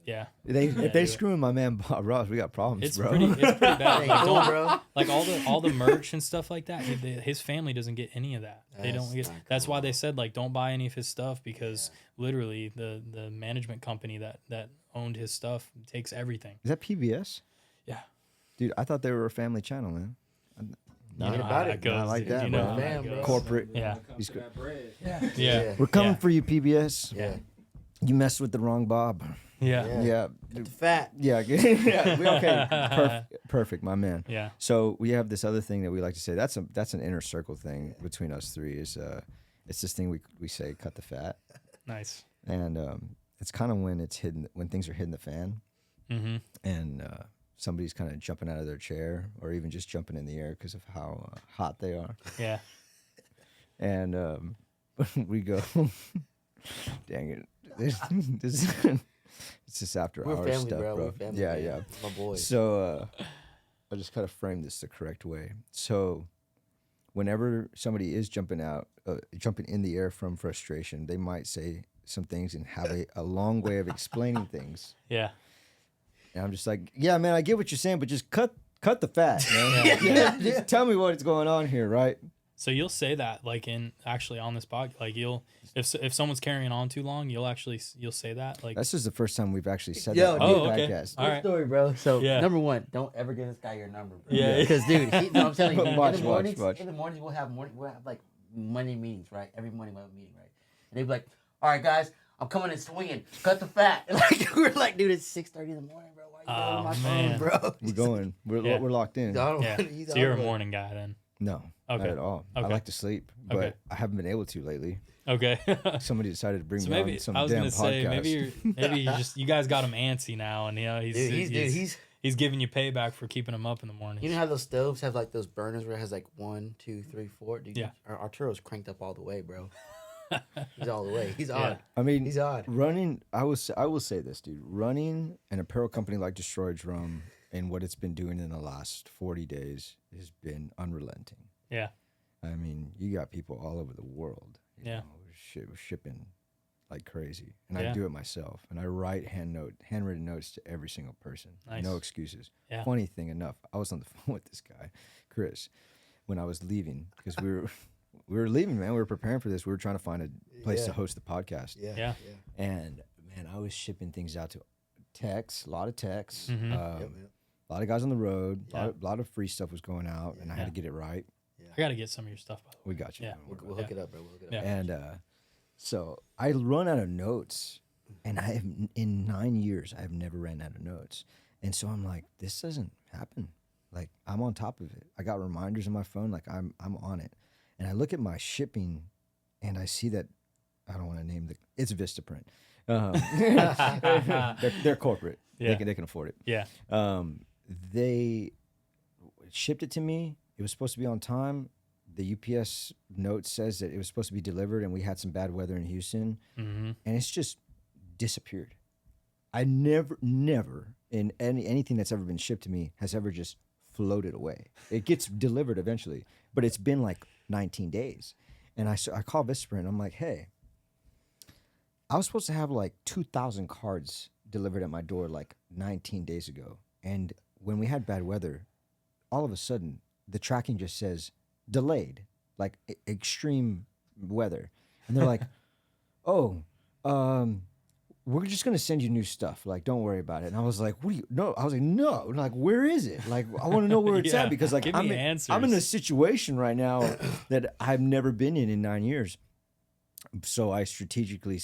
yeah. If they screwing my man Bob Ross, we got problems, It's bro. pretty bad. Hey, Like, cool, bro. like all the merch and stuff like that, his family doesn't get any of that. They don't get. not That's why they said like don't buy any of his stuff because literally the management company that owned his stuff, takes everything. Is that PBS? Yeah. Dude, I thought they were a family channel, man. You know about how it. that goes. Not like dude. that, You know bro. how that Fam, goes. bro. Corporate. Yeah. He's good. Yeah. We're coming Yeah. for you, PBS. Yeah. You messed with the wrong Bob. Yeah. Yeah. The fat. Yeah. yeah. Okay. Perfect, my man. Yeah. So we have this other thing that we like to say. That's an inner circle thing between us three. Is it's this thing we say, cut the fat, Nice. and it's kind of when it's hidden, when things are hitting the fan, Mm-hmm. and somebody's kind of jumping out of their chair or even just jumping in the air because of how hot they are, Yeah. and we go, dang it, this it's just after We're hours family, stuff, bro. bro. We're family. Yeah, man. yeah. My boys. So I just kind of frame this the correct way. So whenever somebody is jumping in the air from frustration, they might say some things and have a long way of explaining things. Yeah. And I'm just like, yeah, man, I get what you're saying, but just cut the fat, man. Yeah, just tell me what's going on here, right? So you'll say that like in actually on this podcast, like you'll if someone's carrying on too long, you'll say that like. That's just the first time we've actually said Yo, that on dude. the Okay. podcast. All Good right. story, bro. So Yeah. number one, don't ever give this guy your number, bro. Yeah. Because dude, no, I'm telling you, man, Watch, in the mornings, watch. in the mornings we'll have like Monday meetings, right? Every morning we'll have a meeting, right? And they'd be like, "All right, guys, I'm coming and swinging. Cut the fat." And like we're like, dude, it's 6:30 in the morning, bro. Why you going on my man. phone, bro? We're going. We're locked in. Yeah. So you're a morning guy then. No, Okay. not at all. I Okay. like to sleep, but Okay. I haven't been able to lately. Okay. Somebody decided to bring So me maybe on some I was damn gonna podcast. say maybe you guys got him antsy now, and he's giving you payback for keeping him up in the morning. You know how those stoves have like those burners where it has like 1, 2, 3, 4? Dude, Yeah. Our Arturo's cranked up all the way, bro. He's all the way. He's Yeah. odd. I mean, He's odd. running. I will say this, dude. Running an apparel company like Destroy Drum and what it's been doing in the last 40 days has been unrelenting. Yeah. I mean, you got people all over the world. You Yeah. know, shipping like crazy, and Yeah. I do it myself. And I write handwritten notes to every single person. Nice. No excuses. Yeah. Funny thing enough, I was on the phone with this guy, Chris, when I was leaving because we were leaving, man. We were preparing for this. We were trying to find a place to Yeah. host the podcast. Yeah. And man, I was shipping things out to texts, a lot of texts. Mhm. Yep, yep. A lot of guys on the road. Yeah. A lot of free stuff was going out, and I had to get it right. I got to get some of your stuff, by the way. We got you. Yeah. man. We'll hook it up, bro. We'll hook it up. Yeah. And so I run out of notes, and I have in 9 years I have never ran out of notes. And so I'm like, this doesn't happen. Like I'm on top of it. I got reminders on my phone. Like I'm on it. And I look at my shipping, and I see that I don't want to name it's Vistaprint. They're corporate. Yeah. They can afford it. Yeah. They shipped it to me. It was supposed to be on time. The UPS note says that it was supposed to be delivered, and we had some bad weather in Houston, Mm-hmm. and it's just disappeared. I never in anything that's ever been shipped to me has ever just floated away. It gets delivered eventually, but it's been like 19 days. And I call Vistaprint. I'm like, hey, I was supposed to have like 2,000 cards delivered at my door like 19 days ago. And when we had bad weather, all of a sudden the tracking just says delayed, like extreme weather. And they're like, oh, we're just going to send you new stuff. Like, don't worry about it. And I was like, what do you, no, I was like, no, like, where is it? Like, I want to know where it's Yeah, at because like give me I'm in answers. a situation right now that I've never been in 9 years. So I strategically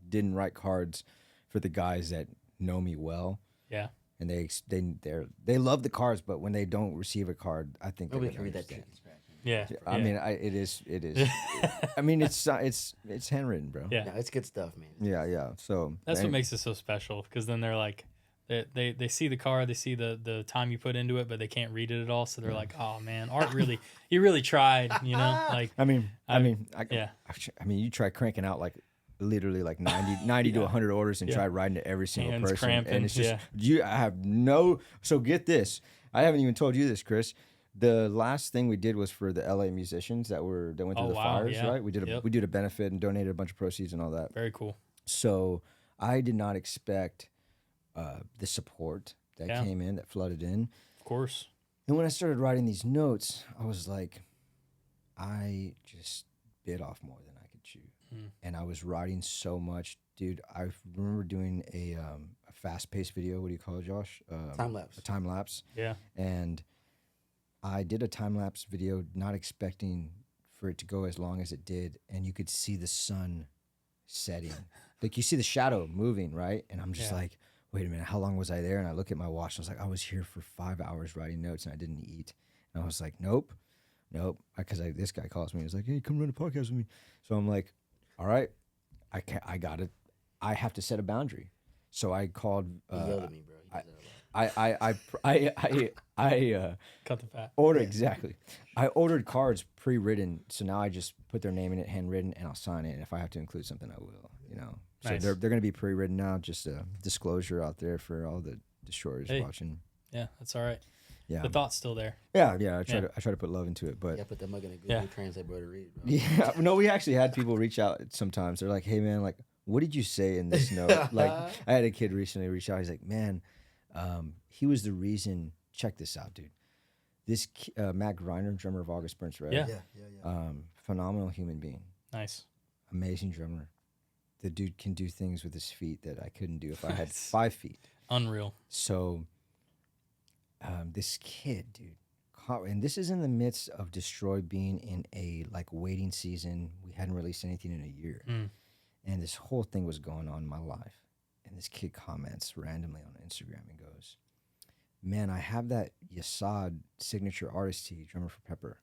didn't write cards for the guys that know me well. Yeah. And they love the cards, but when they don't receive a card, I think Nobody they're can gonna read that understand. chicken scratch. Yeah. I yeah. mean, it is. I mean, it's handwritten, bro. Yeah. No, it's good stuff, man. Yeah. So That's what makes it so special because then they're like, they see the card, they see the time you put into it, but they can't read it at all. So they're like, oh man, Art really, he really tried, you know? Like, I mean, yeah. I mean, you try cranking out like literally like 90 to 100 orders and Yeah. try writing to every single Hands person, cramping, and it's just yeah. I have no. So get this, I haven't even told you this, Chris. The last thing we did was for the LA musicians that went through Oh, the wow, fires, yeah. right? We did a benefit and donated a bunch of proceeds and all that. Very cool. So I did not expect the support that Yeah. came in, that flooded in. Of course. And when I started writing these notes, I was like, I just bit off more than I could chew. And I was writing so much, dude. I remember doing a fast-paced video. What do you call it, Josh? Time lapse. A time lapse. Yeah. And I did a time lapse video, not expecting for it to go as long as it did, and you could see the sun setting. Like you see the shadow moving, right? And I'm just like, wait a minute, how long was I there? And I look at my watch, and I was like, I was here for 5 hours writing notes, and I didn't eat. And I was like, nope. Because this guy calls me. He's like, hey, come run a podcast with me. So I'm like, all right, I got it. I have to set a boundary. So I called. He yelled at me, bro. I Cut the fat. Exactly. I ordered cards pre-written, so now I just put their name in it, handwritten, and I'll sign it. And if I have to include something, I will. You know. So Nice. they're going to be pre-written now. Just a disclosure out there for all the destroyers watching. Yeah, that's all right. Yeah. The thought's still there. Yeah. I try to put love into it, but Yeah, put that mug in a Google Translate, bro, to read, bro. yeah, no, we actually had people reach out sometimes. They're like, hey man, like, what did you say in this note? Like, I had a kid recently reach out. He's like, man, he was the reason. Check this out, dude. This Matt Griner, drummer of August Burns Red. Yeah. Phenomenal human being. Nice. Amazing drummer. The dude can do things with his feet that I couldn't do if I had 5 feet. Unreal. So, this kid, dude, and this is in the midst of Destroy being in a like waiting season. We hadn't released anything in a year, and this whole thing was going on in my life. And this kid comments randomly on Instagram and goes, "Man, I have that Yasad signature artist tee, drummer for Pepper,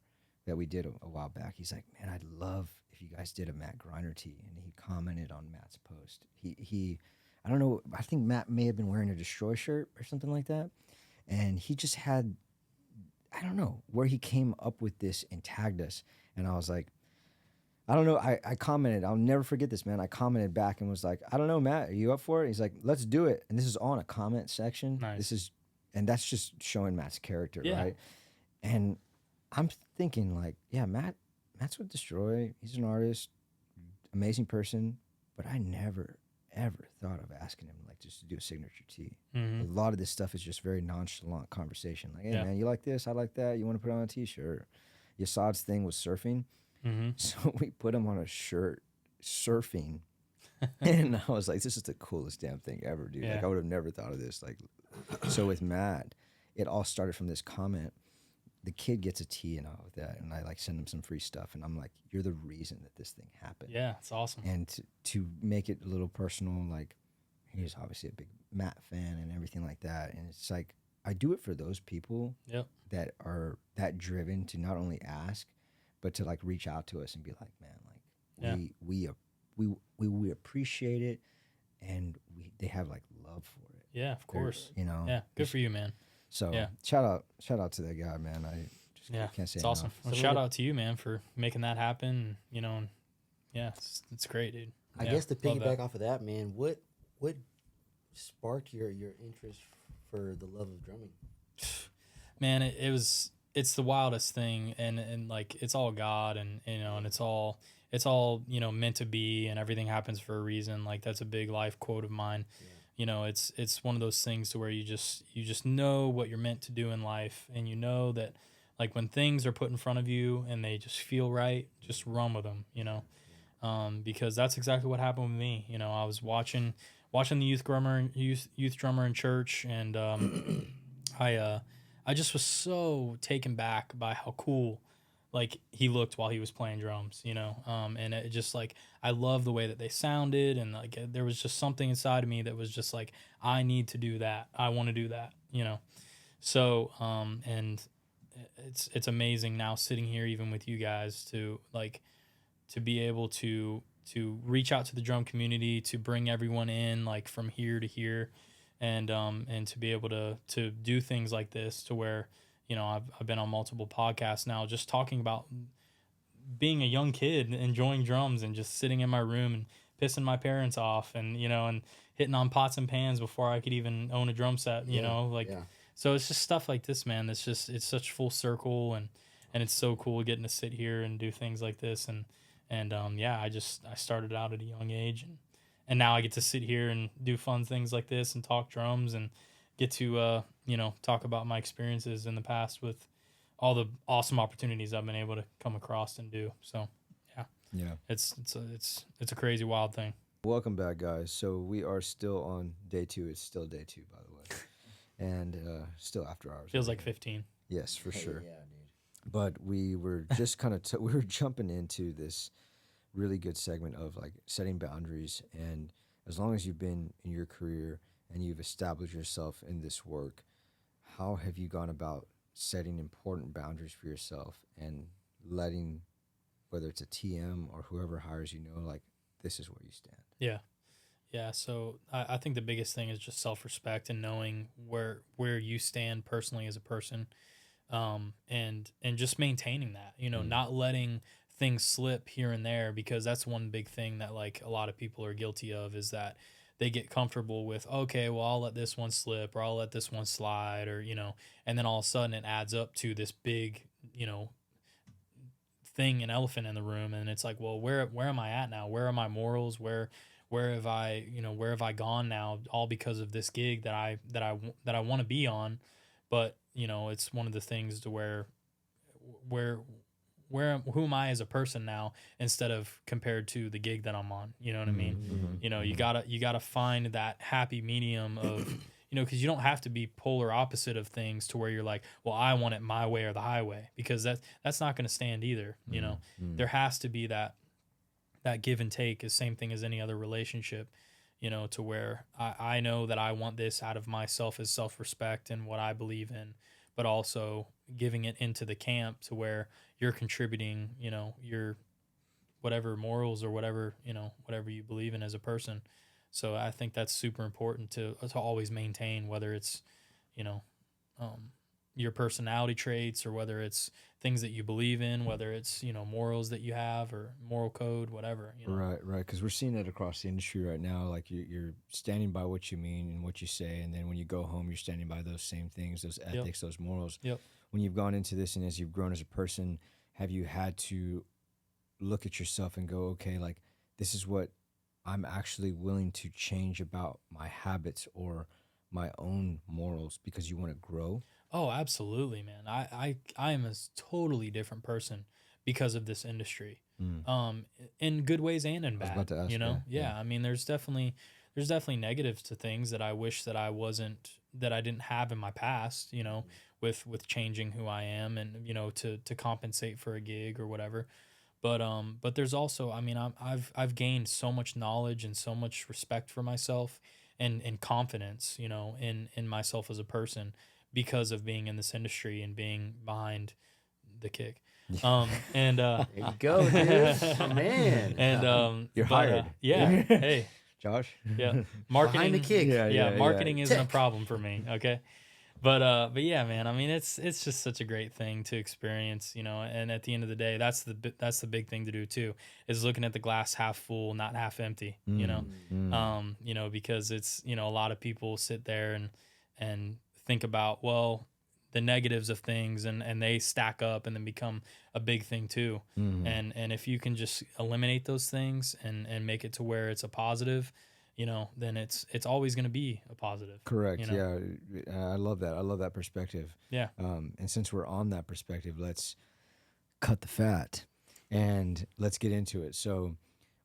that we did a while back." He's like, "Man, I'd love if you guys did a Matt Griner tee." And he commented on Matt's post. He, I don't know. I think Matt may have been wearing a Destroy shirt or something like that. And he just had, I don't know where he came up with this and tagged us. And I was like, I don't know. I commented, I'll never forget this, man. I commented back and was like, I don't know, Matt, are you up for it? He's like, let's do it. And this is all in a comment section. Nice. And that's just showing Matt's character, right? And I'm thinking like, yeah, Matt's with Destroy. He's an artist, amazing person. But I never, ever thought of asking him like just to do a signature tee. A lot of this stuff is just very nonchalant conversation. Like, hey man, you like this? I like that. You want to put on a t-shirt? Yasad's thing was surfing. So we put him on a shirt surfing. And I was like, this is the coolest damn thing ever, dude. Like I would have never thought of this. Like, so with Matt, it all started from this comment. The kid gets a tee and all of that, and I like send him some free stuff, and I'm like, you're the reason that this thing happened. Yeah, it's awesome. And to make it a little personal, like he's obviously a big Matt fan and everything like that, and it's like I do it for those people that are that driven to not only ask, but to like reach out to us and be like, man, like we appreciate it, and they have like love for it. Yeah, of course. You know. Yeah, good for you, man. So shout out to that guy, man. I just can't say it's enough. awesome. Well, shout out to you, man, for making that happen. You know, and it's great, dude. I guess to piggyback off of that, man, what sparked your interest for the love of drumming? Man, it's the wildest thing, and like it's all God, and you know, and it's all you know meant to be, and everything happens for a reason. Like that's a big life quote of mine. You know, it's one of those things to where you just know what you're meant to do in life, and you know that like when things are put in front of you and they just feel right, just run with them, you know, because that's exactly what happened with me. You know, I was watching the youth drummer in church, and I just was so taken back by how cool like he looked while he was playing drums, you know, and it just like I love the way that they sounded, and like there was just something inside of me that was just like I need to do that, I want to do that, you know. So and it's amazing now sitting here even with you guys to be able to reach out to the drum community, to bring everyone in like from here to here, and to be able to do things like this to where, you know, I've been on multiple podcasts now just talking about being a young kid, enjoying drums and just sitting in my room and pissing my parents off, and, you know, and hitting on pots and pans before I could even own a drum set, you know, like, so it's just stuff like this, man. It's such full circle, and it's so cool getting to sit here and do things like this. And I started out at a young age, and now I get to sit here and do fun things like this and talk drums and get to, you know, talk about my experiences in the past with all the awesome opportunities I've been able to come across and do. So, yeah. Yeah. It's a crazy wild thing. Welcome back, guys. So we are still on day 2. It's still day 2, by the way, and still after hours. Feels like 15. Yes, for sure. Yeah, dude. But we were just kind of we were jumping into this really good segment of like setting boundaries, and as long as you've been in your career and you've established yourself in this work, how have you gone about setting important boundaries for yourself and letting, whether it's a TM or whoever hires you, know, like, this is where you stand? Yeah. So I think the biggest thing is just self-respect and knowing where you stand personally as a person, and just maintaining that, not letting things slip here and there, because that's one big thing that like a lot of people are guilty of, is that they get comfortable with, okay, well, I'll let this one slip, or I'll let this one slide, or, and then all of a sudden it adds up to this big, thing, an elephant in the room. And it's like, well, where am I at now? Where are my morals? Where have I gone now? All because of this gig that I want to be on. But, it's one of the things to where who am I as a person now, instead of compared to the gig that I'm on, you know what I mean? Mm-hmm. You gotta find that happy medium of, because you don't have to be polar opposite of things to where you're like, well, I want it my way or the highway, because that's not going to stand either. Mm-hmm. There has to be that give and take, is same thing as any other relationship, to where I know that I want this out of myself as self-respect and what I believe in, but also giving it into the camp to where you're contributing, your whatever morals or whatever you believe in as a person. So I think that's super important to always maintain, whether it's, your personality traits, or whether it's things that you believe in, whether it's, morals that you have, or moral code, whatever. Right. Because we're seeing it across the industry right now. Like you're standing by what you mean and what you say, and then when you go home, you're standing by those same things, those ethics, those morals. Yep. When you've gone into this and as you've grown as a person, have you had to look at yourself and go, okay, like, this is what I'm actually willing to change about my habits or my own morals, because you want to grow? Oh, absolutely, man. I am a totally different person because of this industry. In good ways and in bad. I was about to ask, yeah. I mean, there's definitely negatives to things that I wish that I didn't have in my past, with changing who I am, and, to compensate for a gig or whatever. But there's also, I mean, I've gained so much knowledge and so much respect for myself, and confidence, in myself as a person, because of being in this industry and being behind the kick. And there you go, dude. Oh, man. And you're hired. Hey, Josh. Yeah, marketing. Behind the kick. Marketing isn't a problem for me. Okay. But yeah, man. I mean, it's just such a great thing to experience, And at the end of the day, that's the big thing to do too, is looking at the glass half full, not half empty. Because it's, a lot of people sit there and think about, well, the negatives of things, and they stack up and then become a big thing too. And if you can just eliminate those things and make it to where it's a positive, then it's always going to be a positive. Correct. Yeah. I love that. I love that perspective. Yeah. And since we're on that perspective, let's cut the fat and let's get into it. So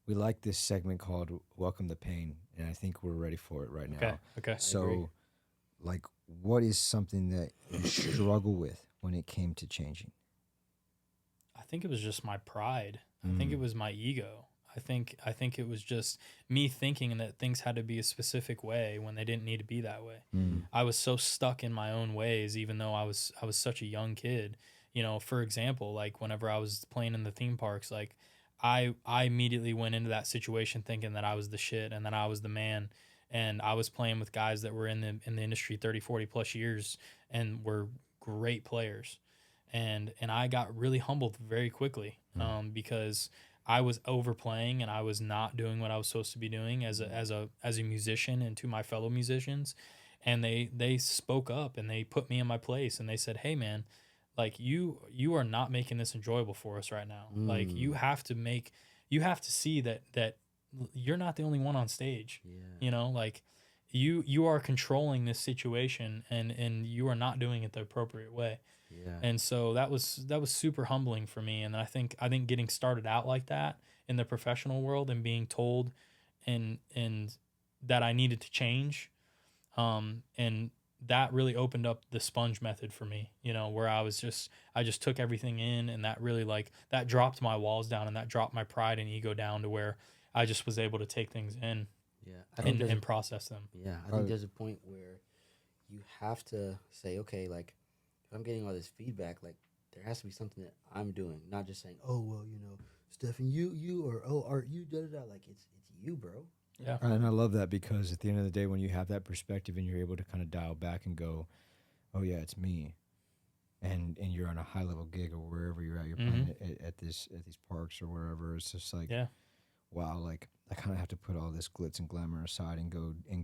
we like this segment called Welcome the Pain, and I think we're ready for it right now. Okay. So, like, what is something that you struggle with when it came to changing? I think it was just my pride. I think it was my ego. I think it was just me thinking that things had to be a specific way when they didn't need to be that way. I was so stuck in my own ways, even though I was such a young kid. For example, like whenever I was playing in the theme parks, like I immediately went into that situation thinking that I was the shit and that I was the man. And I was playing with guys that were in the industry 30, 40 plus years and were great players. And I got really humbled very quickly, because I was overplaying and I was not doing what I was supposed to be doing as a musician and to my fellow musicians. And they spoke up and they put me in my place, and they said, "Hey man, like you are not making this enjoyable for us right now. Like you have to see that you're not the only one on stage. Like you are controlling this situation, and you are not doing it the appropriate way." Yeah. And so that was super humbling for me. And I think getting started out like that in the professional world and being told and that I needed to change, and that really opened up the sponge method for me, where I just took everything in, and that really, like, that dropped my walls down, and that dropped my pride and ego down to where I just was able to take things in, and process them. Yeah, I think there's a point where you have to say, okay, like, if I'm getting all this feedback, like, there has to be something that I'm doing, not just saying, oh, well, Stefan, you, or, oh, Art, you, da-da-da. Like, it's you, bro. Yeah. And I love that, because at the end of the day, when you have that perspective and you're able to kind of dial back and go, oh yeah, it's me, and you're on a high level gig or wherever you're at, you're playing at these parks or wherever, it's just like, wow, like I kind of have to put all this glitz and glamour aside and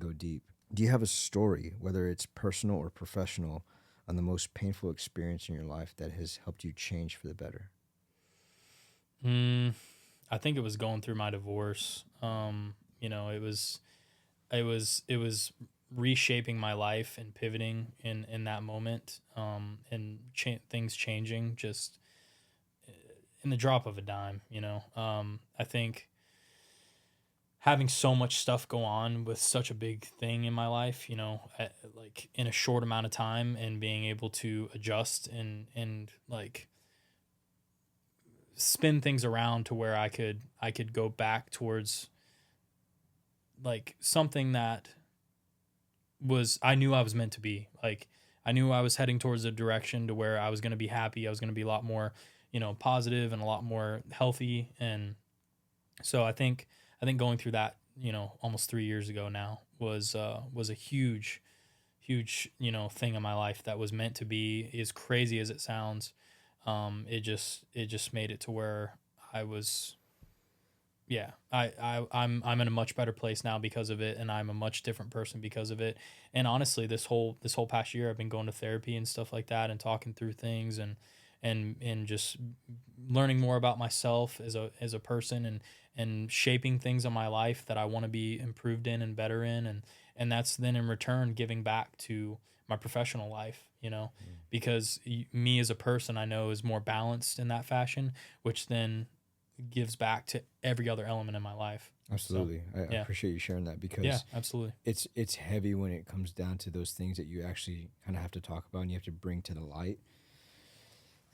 go deep. Do you have a story, whether it's personal or professional, on the most painful experience in your life that has helped you change for the better? I think it was going through my divorce. It was reshaping my life and pivoting in that moment, and things changing just in the drop of a dime. I think having so much stuff go on with such a big thing in my life, like in a short amount of time, and being able to adjust and like spin things around to where I could go back towards like something that I knew I was meant to be. Like, I knew I was heading towards a direction to where I was going to be happy. I was going to be a lot more, positive and a lot more healthy. And so I think going through that, almost 3 years ago now was a huge thing in my life that was meant to be. As crazy as it sounds, it just made it to where I was, I'm in a much better place now because of it, and I'm a much different person because of it. And honestly, this whole past year, I've been going to therapy and stuff like that, and talking through things, and just learning more about myself as a person, and shaping things in my life that I want to be improved in and better in, and that's then in return giving back to my professional life, because me as a person, I know, is more balanced in that fashion, which then gives back to every other element in my life. Absolutely. So, I appreciate you sharing that, because absolutely. It's heavy when it comes down to those things that you actually kind of have to talk about and you have to bring to the light.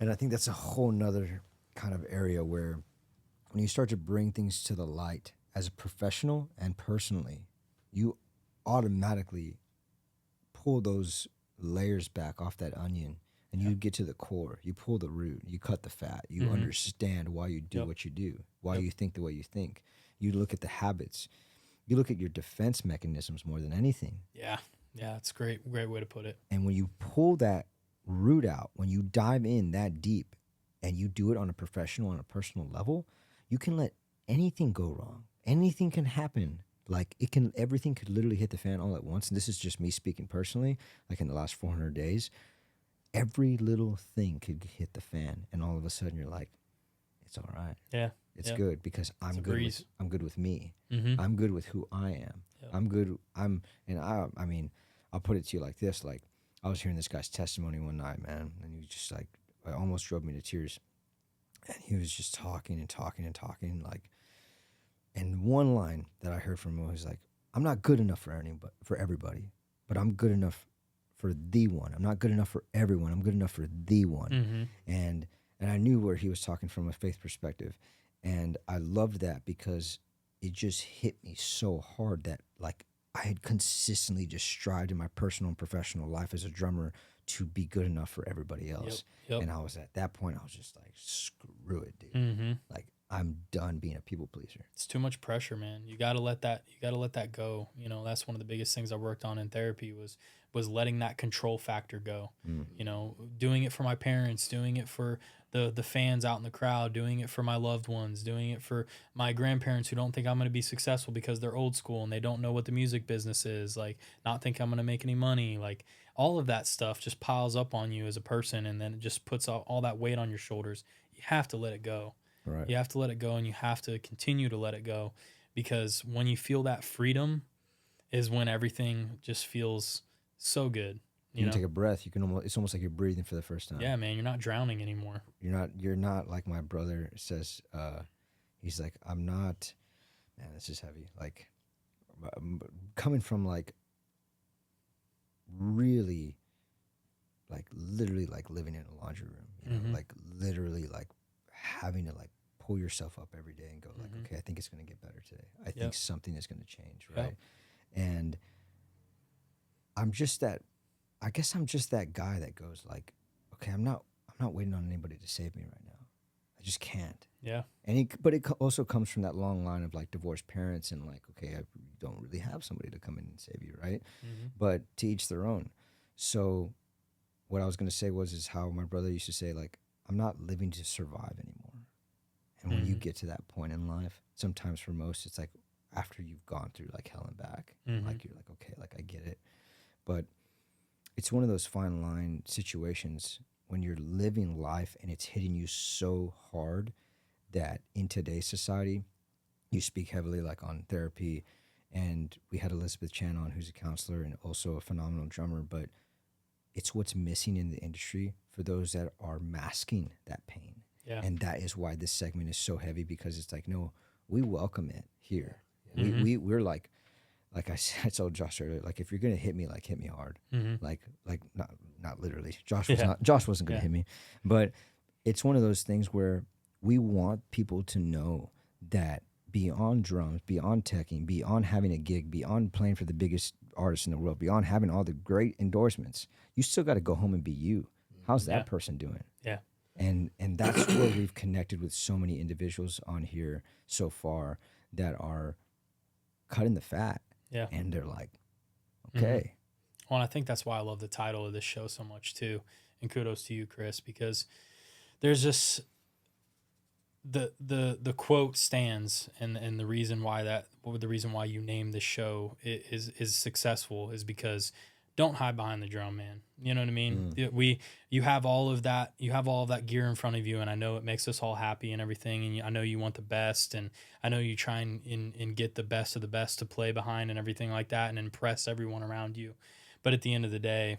And I think that's a whole nother kind of area where when you start to bring things to the light as a professional and personally, you automatically pull those layers back off that onion, and you get to the core. You pull the root. You cut the fat. You understand why you do what you do, why you think the way you think. You look at the habits. You look at your defense mechanisms more than anything. Yeah, it's a great way to put it. And when you pull that root out, when you dive in that deep, and you do it on a professional, on a personal level, you can let anything go wrong. Anything can happen. Like, everything could literally hit the fan all at once. And this is just me speaking personally. Like, in the last 400 days, every little thing could hit the fan, and all of a sudden you're like, it's all right. Yeah. It's good, because I'm good with me. Mm-hmm. I'm good with who I am. Yep. I'm good. I mean, I'll put it to you like this. Like, I was hearing this guy's testimony one night, man, and he was just like, it almost drove me to tears. And he was just talking and talking and talking, like, and one line that I heard from him was like, I'm not good enough for everybody, but I'm good enough for the one. I'm not good enough for everyone. I'm good enough for the one. Mm-hmm. And I knew where he was talking from a faith perspective. And I loved that, because it just hit me so hard that, like, I had consistently just strived in my personal and professional life as a drummer to be good enough for everybody else. Yep. And I was at that point, I was just like, screw it, dude. Mm-hmm. Like, I'm done being a people pleaser. It's too much pressure, man. You gotta let that go. That's one of the biggest things I worked on in therapy was letting that control factor go. Doing it for my parents, doing it for the fans out in the crowd, doing it for my loved ones, doing it for my grandparents who don't think I'm going to be successful because they're old school and they don't know what the music business is, like, not think I'm going to make any money. Like, all of that stuff just piles up on you as a person, and then it just puts all that weight on your shoulders. You have to let it go. Right. You have to let it go, and you have to continue to let it go, because when you feel that freedom is when everything just feels so good. You take a breath, you can it's almost like you're breathing for the first time. Yeah, man, you're not drowning anymore. You're not like my brother says, he's like, I'm not, man, this is heavy. Like, coming from like really, like literally like living in a laundry room, you know, like literally like having to like pull yourself up every day and go like, okay, I think it's going to get better today. I think something is going to change. Right. And I guess I'm just that guy that goes like, okay, I'm not waiting on anybody to save me right now. I just can't. Yeah. But it also comes from that long line of like divorced parents and like, okay, I don't really have somebody to come in and save you, right? But to each their own. So what I was going to say is how my brother used to say, like, I'm not living to survive anymore. And when you get to that point in life, sometimes for most, it's like after you've gone through like hell and back, like you're like, okay, like I get it. But it's one of those fine line situations when you're living life and it's hitting you so hard that in today's society, you speak heavily like on therapy. And we had Elizabeth Chan on, who's a counselor and also a phenomenal drummer, but it's what's missing in the industry for those that are masking that pain. Yeah. And that is why this segment is so heavy, because it's like, no, we welcome it here. We're like I told Josh earlier, like, if you're gonna hit me, like hit me hard. Like not literally. Josh wasn't gonna hit me. But it's one of those things where we want people to know that beyond drums, beyond teching, beyond having a gig, beyond playing for the biggest artists in the world, beyond having all the great endorsements, you still got to go home and be you. How's that person doing? Yeah. And that's where we've connected with so many individuals on here so far that are cutting the fat. Yeah. And they're like, okay. Well, and I think that's why I love the title of this show so much too. And kudos to you, Chris, because there's just the quote stands, and the reason why you named the show is successful is because don't hide behind the drum, man. You know what I mean? You have all of that gear in front of you, and I know it makes us all happy and everything, and I know you want the best, and I know you try and get the best of the best to play behind and everything like that and impress everyone around you. But at the end of the day,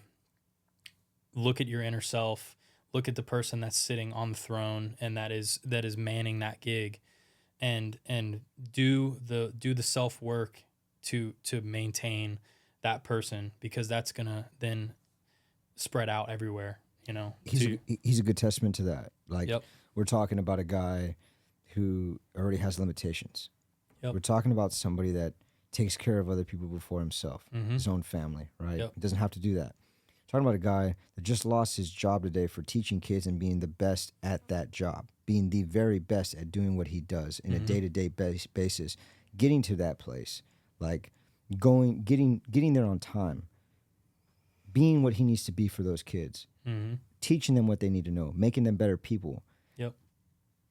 look at your inner self. Look at the person that's sitting on the throne and that is manning that gig, and do the self work to maintain that person, because that's gonna then spread out everywhere. You know, he's a good testament to that. Like, we're talking about a guy who already has limitations. We're talking about somebody that takes care of other people before himself, his own family, right? He doesn't have to do that. Talking about a guy that just lost his job today for teaching kids and being the best at that job, being the very best at doing what he does in a day-to-day basis, getting to that place, like getting there on time, being what he needs to be for those kids, teaching them what they need to know, making them better people.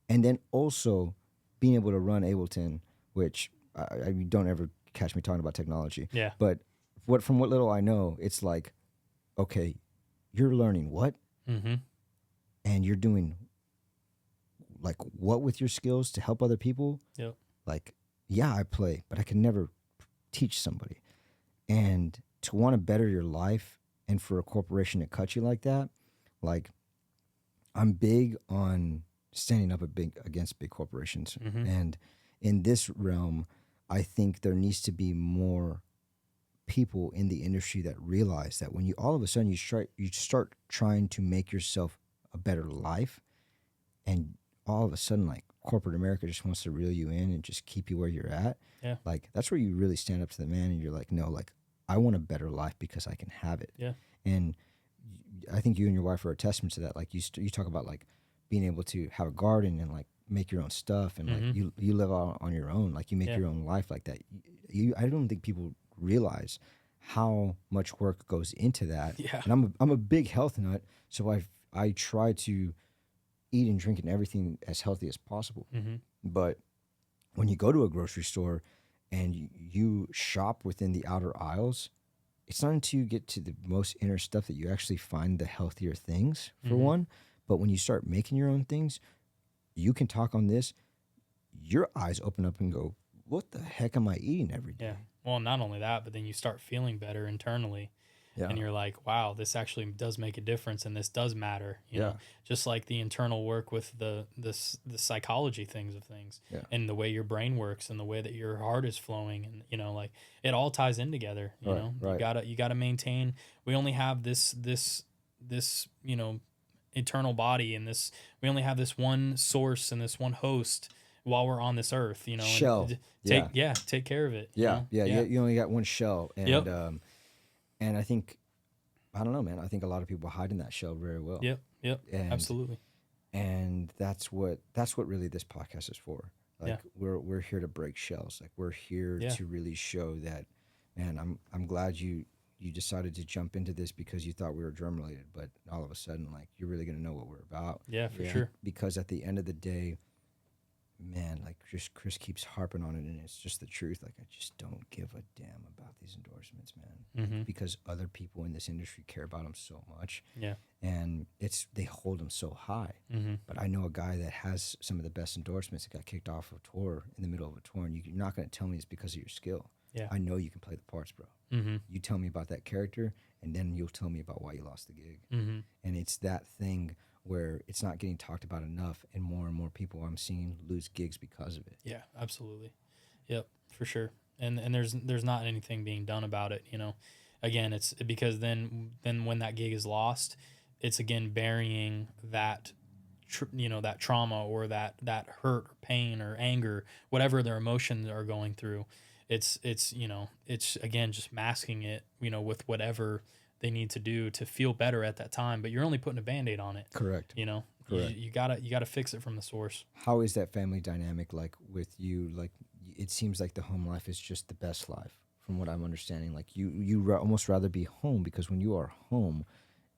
And then also being able to run Ableton, which I don't ever catch me talking about technology. But from what little I know, it's like, okay, you're learning what? And you're doing like what with your skills to help other people? Like, yeah, I play, but I can never teach somebody. And to want to better your life and for a corporation to cut you like that, like, I'm big on standing up against big corporations. And in this realm, I think there needs to be more people in the industry that realize that when you all of a sudden you start trying to make yourself a better life, and all of a sudden like corporate America just wants to reel you in and just keep you where you're at. Like, that's where you really stand up to the man and you're like, no, like, I want a better life because I can have it. And I think you and your wife are a testament to that. Like, you talk about like being able to have a garden and like make your own stuff, and like you live on your own, like you make your own life like that. I don't think people realize how much work goes into that. And I'm a big health nut, so I try to eat and drink and everything as healthy as possible. But when you go to a grocery store and you shop within the outer aisles, it's not until you get to the most inner stuff that you actually find the healthier things, for one. But when you start making your own things, you can talk on this, your eyes open up and go, what the heck am I eating every day? Well, not only that, but then you start feeling better internally. Yeah. And you're like, wow, this actually does make a difference, and this does matter, you know, just like the internal work with the psychology things of things, and the way your brain works and the way that your heart is flowing, and you know, like it all ties in together. You know, you gotta maintain. We only have this you know, eternal body, and we only have this one source and this one host while we're on this earth, you know. Shell. And take care of it. You know? You only got one shell, and and I think, I don't know, man. I think a lot of people hide in that shell very well. Yep, and, absolutely. And that's what really this podcast is for. Like we're here to break shells. Like we're here to really show that, man. I'm glad you decided to jump into this because you thought we were drum related, but all of a sudden, like, you're really gonna know what we're about. Yeah, for sure. Because at the end of the day, man, like Chris keeps harping on it, and it's just the truth. Like, I just don't give a damn about these endorsements, man, because other people in this industry care about them so much. Yeah, and they hold them so high. But I know a guy that has some of the best endorsements that got kicked off a tour in the middle of a tour, and you're not going to tell me it's because of your skill. Yeah, I know you can play the parts, bro. You tell me about that character, and then you'll tell me about why you lost the gig. And it's that thing where it's not getting talked about enough, and more people I'm seeing lose gigs because of it. Yeah, absolutely. Yep, for sure. And there's not anything being done about it, you know. Again, it's because then when that gig is lost, it's again burying that that trauma or that hurt or pain or anger, whatever their emotions are going through. It's again just masking it, with whatever they need to do to feel better at that time, but you're only putting a Band-Aid on it. Correct. Correct. You gotta fix it from the source. How is that family dynamic like with you? Like, it seems like the home life is just the best life from what I'm understanding. Like you almost rather be home, because when you are home,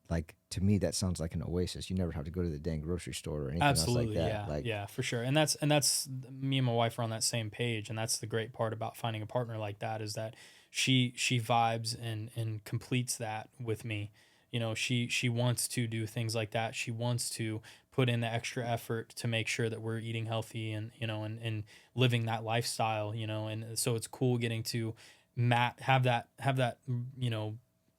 like, to me, that sounds like an oasis. You never have to go to the dang grocery store or anything else like that. Yeah, for sure. And that's me and my wife are on that same page, and that's the great part about finding a partner like that, is that she vibes and completes that with me. She wants to do things like that. She wants to put in the extra effort to make sure that we're eating healthy and and living that lifestyle, and so it's cool getting to have that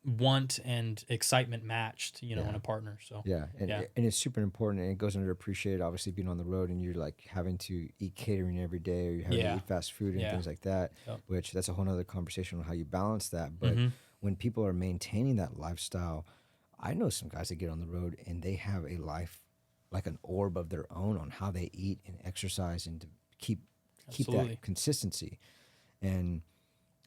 want and excitement matched, in a partner. So and it's super important, and it goes underappreciated, obviously, being on the road and you're like having to eat catering every day, or you're having to eat fast food and things like that, which that's a whole nother conversation on how you balance that. But when people are maintaining that lifestyle, I know some guys that get on the road and they have a life like an orb of their own on how they eat and exercise and to keep that consistency. And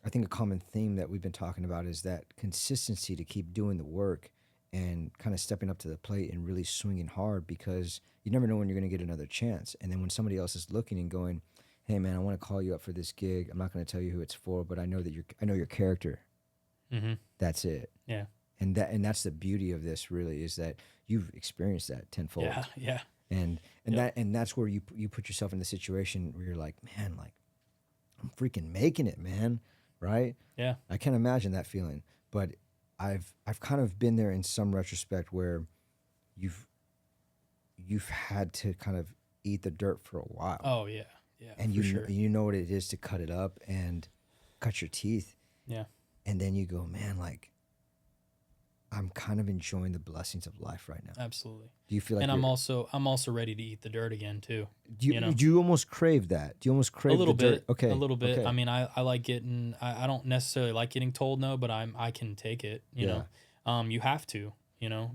I think a common theme that we've been talking about is that consistency to keep doing the work and kind of stepping up to the plate and really swinging hard, because you never know when you're going to get another chance. And then when somebody else is looking and going, hey man, I want to call you up for this gig. I'm not going to tell you who it's for, but I know your character. That's it. Yeah. And that's the beauty of this, really, is that you've experienced that tenfold. Yeah. And that's where you put yourself in the situation where you're like, man, like, I'm freaking making it, man. Right? Yeah. I can't imagine that feeling, but I've kind of been there in some retrospect, where you've had to kind of eat the dirt for a while. Oh yeah. And you know what it is to cut it up and cut your teeth. Yeah. And then you go, man, like, I'm kind of enjoying the blessings of life right now. Absolutely. Do you feel like? And I'm also ready to eat the dirt again too. Do you almost crave that? Do you almost crave a little the bit? Dirt? Okay. A little bit. Okay. I mean, I like getting. I don't necessarily like getting told no, but I can take it. You know, you have to.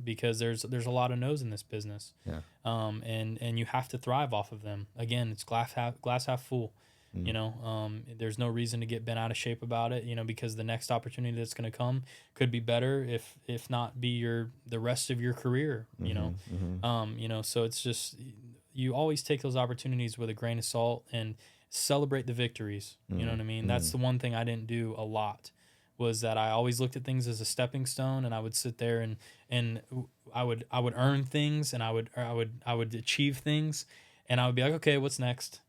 Because there's a lot of no's in this business. Yeah. And you have to thrive off of them. Again, it's glass half full. There's no reason to get bent out of shape about it, because the next opportunity that's going to come could be better, if not be the rest of your career, so it's just, you always take those opportunities with a grain of salt and celebrate the victories. You know what I mean? That's the one thing I didn't do a lot, was that I always looked at things as a stepping stone, and I would sit there and I would earn things, and I would achieve things, and I would be like, okay, what's next?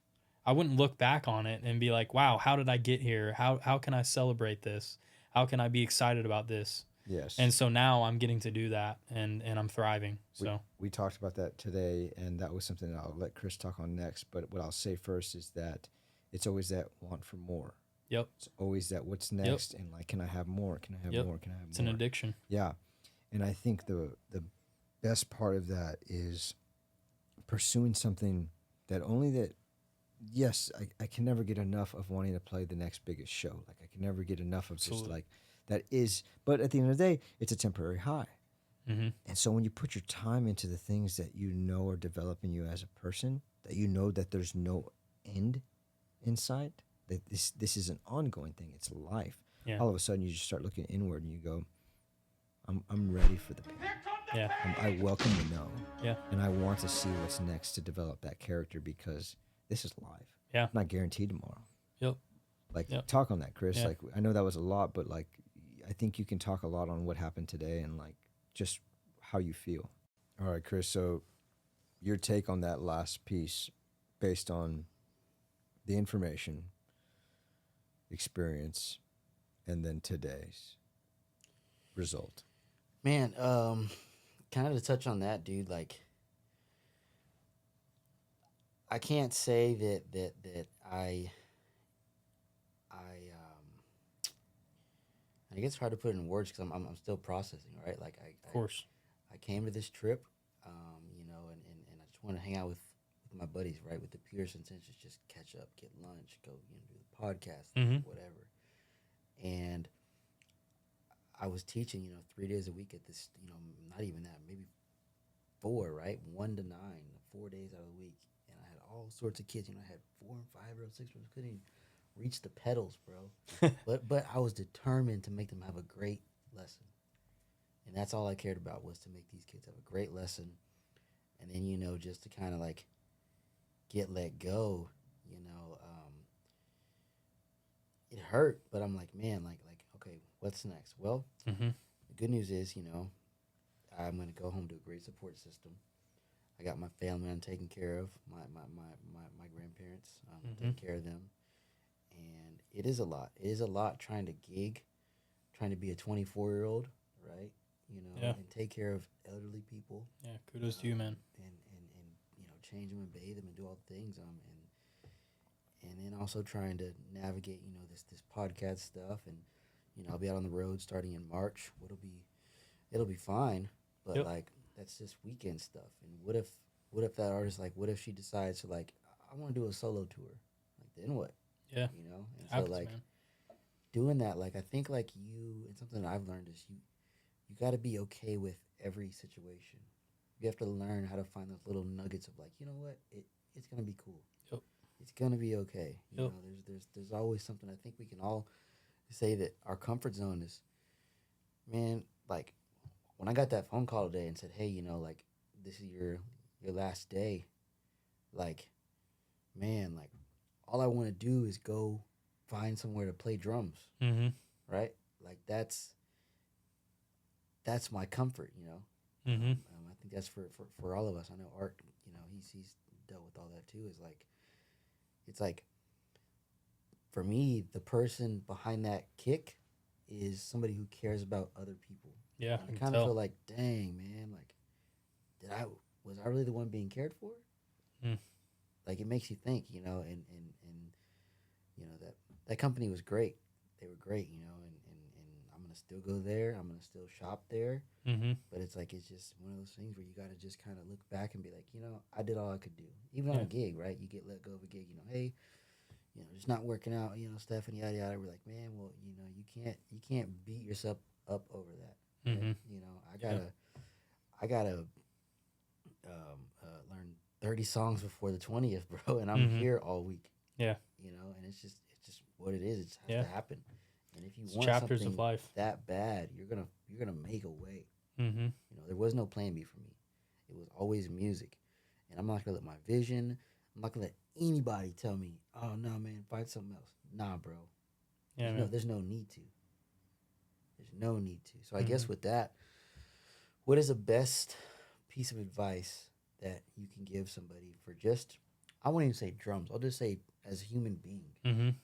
I wouldn't look back on it and be like, wow, how did I get here? How can I celebrate this? How can I be excited about this? Yes. And so now I'm getting to do that, and I'm thriving. So we talked about that today, and that was something that I'll let Chris talk on next. But what I'll say first is that it's always that want for more. Yep. It's always that what's next, and like, can I have more? Can I have more? Can I have It's more? an addiction. Yeah. And I think the best part of that is pursuing something that only that, yes, I can never get enough of wanting to play the next biggest show. Like, I can never get enough of Absolutely. just like, that is, but at the end of the day, it's a temporary high. Mm-hmm. And so when you put your time into the things that you know are developing you as a person, that you know that there's no end in sight, that this is an ongoing thing, it's life. Yeah. All of a sudden you just start looking inward and you go, I'm ready for the pain. Yeah. I welcome the no. Yeah. And I want to see what's next to develop that character, because this is life. Yeah. I'm not guaranteed tomorrow. Yep. Like, Yep. talk on that, Chris. Yeah. Like, I know that was a lot, but like, I think you can talk a lot on what happened today and like just how you feel. All right, Chris. So your take on that last piece based on the information, experience, and then today's result. Man, kind of to touch on that, dude, like, I can't say that I guess it's hard to put it in words because I'm still processing, right? Like, Of course. I came to this trip, you know, and I just want to hang out with my buddies, right? With the purest intentions, just catch up, get lunch, go, you know, do the podcast, whatever. And I was teaching, you know, 3 days a week at this, you know, not even that, maybe 4, right? 1 to 9, 4 days out of the week. And I had all sorts of kids, you know, I had 4 and 5-year-olds, 6-year-olds, couldn't even reach the pedals, bro. but I was determined to make them have a great lesson. And that's all I cared about, was to make these kids have a great lesson. And then, you know, just to kind of like get let go, you know, it hurt, but I'm like, man, like, okay, what's next? Well, the good news is, you know, I'm going to go home to a great support system. I got my family I'm taking care of, my grandparents, taking care of them. And it is a lot. It is a lot trying to gig, trying to be a 24-year-old, right? You know, and take care of elderly people. Yeah, kudos to you, man. And you know, change them and bathe them and do all the things. And then also trying to navigate, you know, this podcast stuff. And, you know, I'll be out on the road starting in March. It'll be fine. But like, that's just weekend stuff. And what if that artist, like, what if she decides to, like, I want to do a solo tour? Like, then what? Yeah. You know? And Happens, so, like, man. doing that, like, I think, like, and something that I've learned is you got to be okay with every situation. You have to learn how to find those little nuggets of, like, you know what? It's going to be cool. Yep. It's going to be okay. You know, there's always something. I think we can all say that our comfort zone is, man, like, when I got that phone call today and said, hey, you know, like, this is your last day, like, man, like, all I want to do is go find somewhere to play drums, right? Like, that's my comfort, you know? I think that's for all of us. I know Art, you know, he's dealt with all that too, is like, it's like, for me, the person behind that kick is somebody who cares about other people. Yeah, I kind of feel like, dang, man, like, was I really the one being cared for? Like, it makes you think, you know, and you know, that company was great. They were great, you know, and I'm gonna still go there. I'm gonna still shop there. But it's like, it's just one of those things where you got to just kind of look back and be like, you know, I did all I could do. Even on a gig, right? You get let go of a gig, you know, hey, you know, it's not working out, you know, Stefan, yada yada. We're like, man, well, you know, you can't beat yourself up over that. Right? You know, I gotta learn 30 songs before the 20th, bro, and I'm here all week. Yeah, you know, and it's just what it is. It just has to happen. And if you want chapters something of life that bad, you're gonna make a way. You know, there was no plan B for me. It was always music, and I'm not gonna let my vision. I'm not gonna let anybody tell me, "Oh no, man, find something else." Nah, bro. Yeah, there's no need to. There's no need to. So I guess with that, what is the best piece of advice that you can give somebody for just, I won't even say drums. I'll just say as a human being.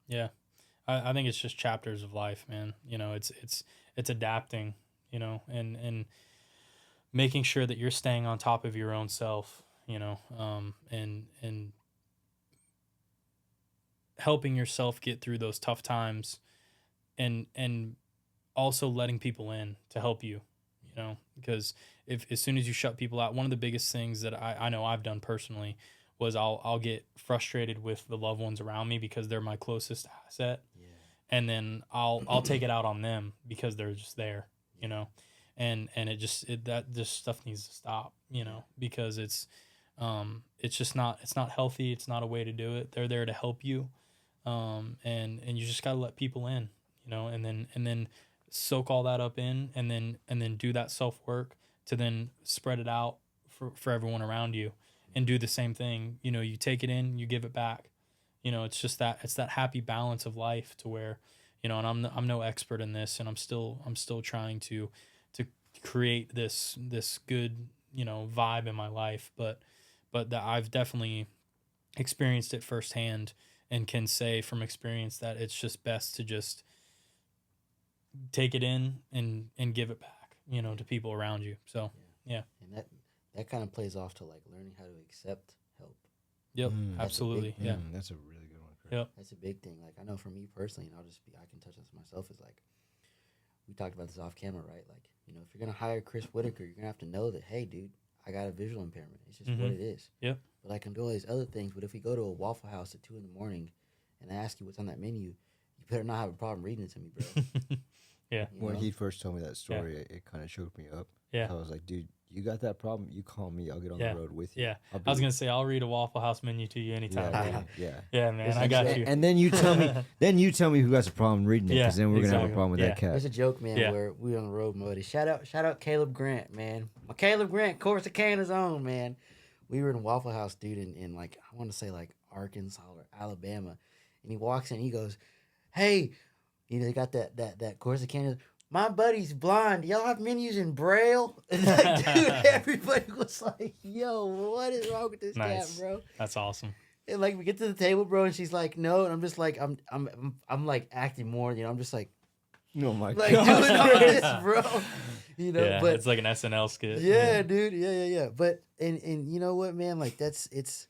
Yeah, I think it's just chapters of life, man. You know, it's adapting. You know, and making sure that you're staying on top of your own self. You know, and helping yourself get through those tough times, and also letting people in to help you, because if as soon as you shut people out, one of the biggest things that I know I've done personally was I'll get frustrated with the loved ones around me because they're my closest asset. Yeah. And then I'll take it out on them because they're just there, and that stuff needs to stop, because it's just it's not healthy. It's not a way to do it. They're there to help you. And you just got to let people in, and then soak all that up in, and then do that self-work to then spread it out for everyone around you, and do the same thing. You take it in, you give it back. It's just it's that happy balance of life to where, and I'm no expert in this, and I'm still trying to create this good, vibe in my life, but that I've definitely experienced it firsthand, and can say from experience that it's just best to just take it in and give it back, to people around you. So, yeah. And that kind of plays off to like learning how to accept help. Yep. Absolutely. Yeah. That's a really good one, Chris. Yep. That's a big thing. Like I know for me personally, and I can touch this myself, is like, we talked about this off camera, right? Like, if you're going to hire Chris Whitaker, you're going to have to know that, hey, dude, I got a visual impairment. It's just what it is. Yep. But I can do all these other things. But if we go to a Waffle House at 2 a.m. and I ask you what's on that menu, you better not have a problem reading it to me, bro. Yeah. When he first told me that story, it kind of choked me up. Yeah. I was like, dude, you got that problem? You call me. I'll get on the road with you. Yeah. I was going to say, I'll read a Waffle House menu to you anytime. Yeah, man. I got you. And then you tell me who has a problem reading it, because then we're going to have a problem with that cat. There's a joke, man, where we were on the road mode. Shout out Caleb Grant, man. My Caleb Grant, Corsicana's own, man. We were in a Waffle House, dude, in like, I want to say like Arkansas or Alabama. And he walks in, he goes, hey, they got that Corsicana. My buddy's blind. Y'all have menus in Braille? And like, dude, everybody was like, yo, what is wrong with this cat, bro? That's awesome. And like we get to the table, bro, and she's like, no, and I'm just like, I'm like acting more, I'm just like, oh my like God, doing all this, bro. But it's like an SNL skit. Yeah, dude, yeah. But and you know what, man, like it's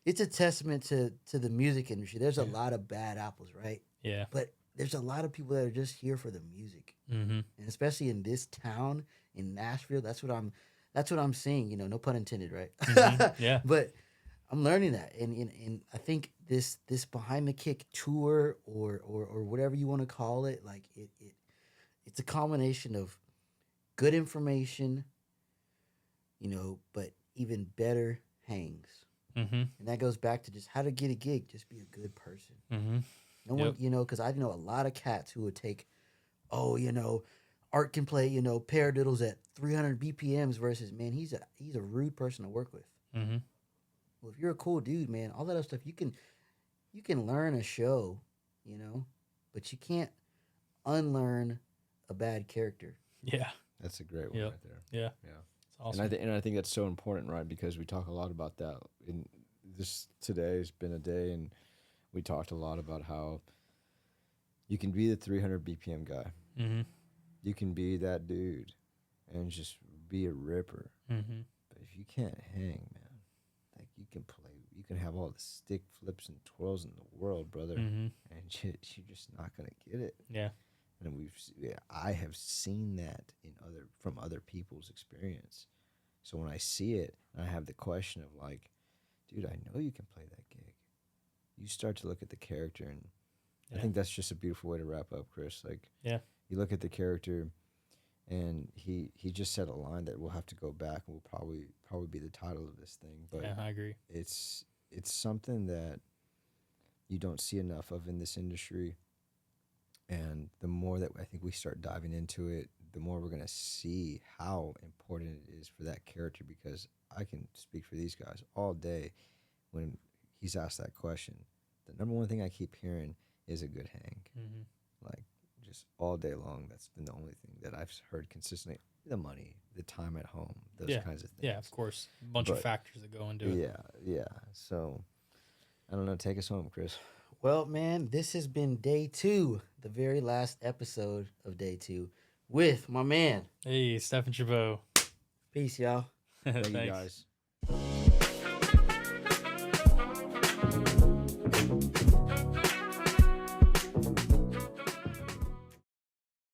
a testament to the music industry. There's a lot of bad apples, right? Yeah. But there's a lot of people that are just here for the music, and especially in this town in Nashville. That's what I'm seeing. No pun intended, right? Yeah. But I'm learning that, and I think this behind the kick tour or whatever you want to call it, like it's a combination of good information, but even better hangs, and that goes back to just how to get a gig. Just be a good person. No one, because I know a lot of cats who would take, Art can play, paradiddles at 300 BPMs versus, man, he's a rude person to work with. Well, if you're a cool dude, man, all that other stuff, you can learn a show, but you can't unlearn a bad character. Yeah. That's a great one right there. Yeah. Yeah. It's awesome. And I think that's so important, right? Because we talk a lot about that. In this today has been a day, and we talked a lot about how you can be the 300 BPM guy. You can be that dude and just be a ripper. But if you can't hang, man, like you can have all the stick flips and twirls in the world, brother, and you're just not gonna get it. Yeah. And I have seen that from other people's experience. So when I see it, and I have the question of like, dude, I know you can play that gig. You start to look at the character, and I think that's just a beautiful way to wrap up, Chris. Like, you look at the character, and he just said a line that we'll have to go back and will probably be the title of this thing. But yeah, I agree. It's something that you don't see enough of in this industry, and the more that I think we start diving into it, the more we're gonna see how important it is for that character. Because I can speak for these guys all day when he's asked that question. The number one thing I keep hearing is a good hang. Like, just all day long, that's been the only thing that I've heard consistently. The money, the time at home, those kinds of things. Yeah, of course. A bunch of factors that go into it. Yeah. So, I don't know. Take us home, Chris. Well, man, this has been day 2, the very last episode of day 2, with my man. Hey, Stefan Chappeaux. Peace, y'all. Thank you, guys.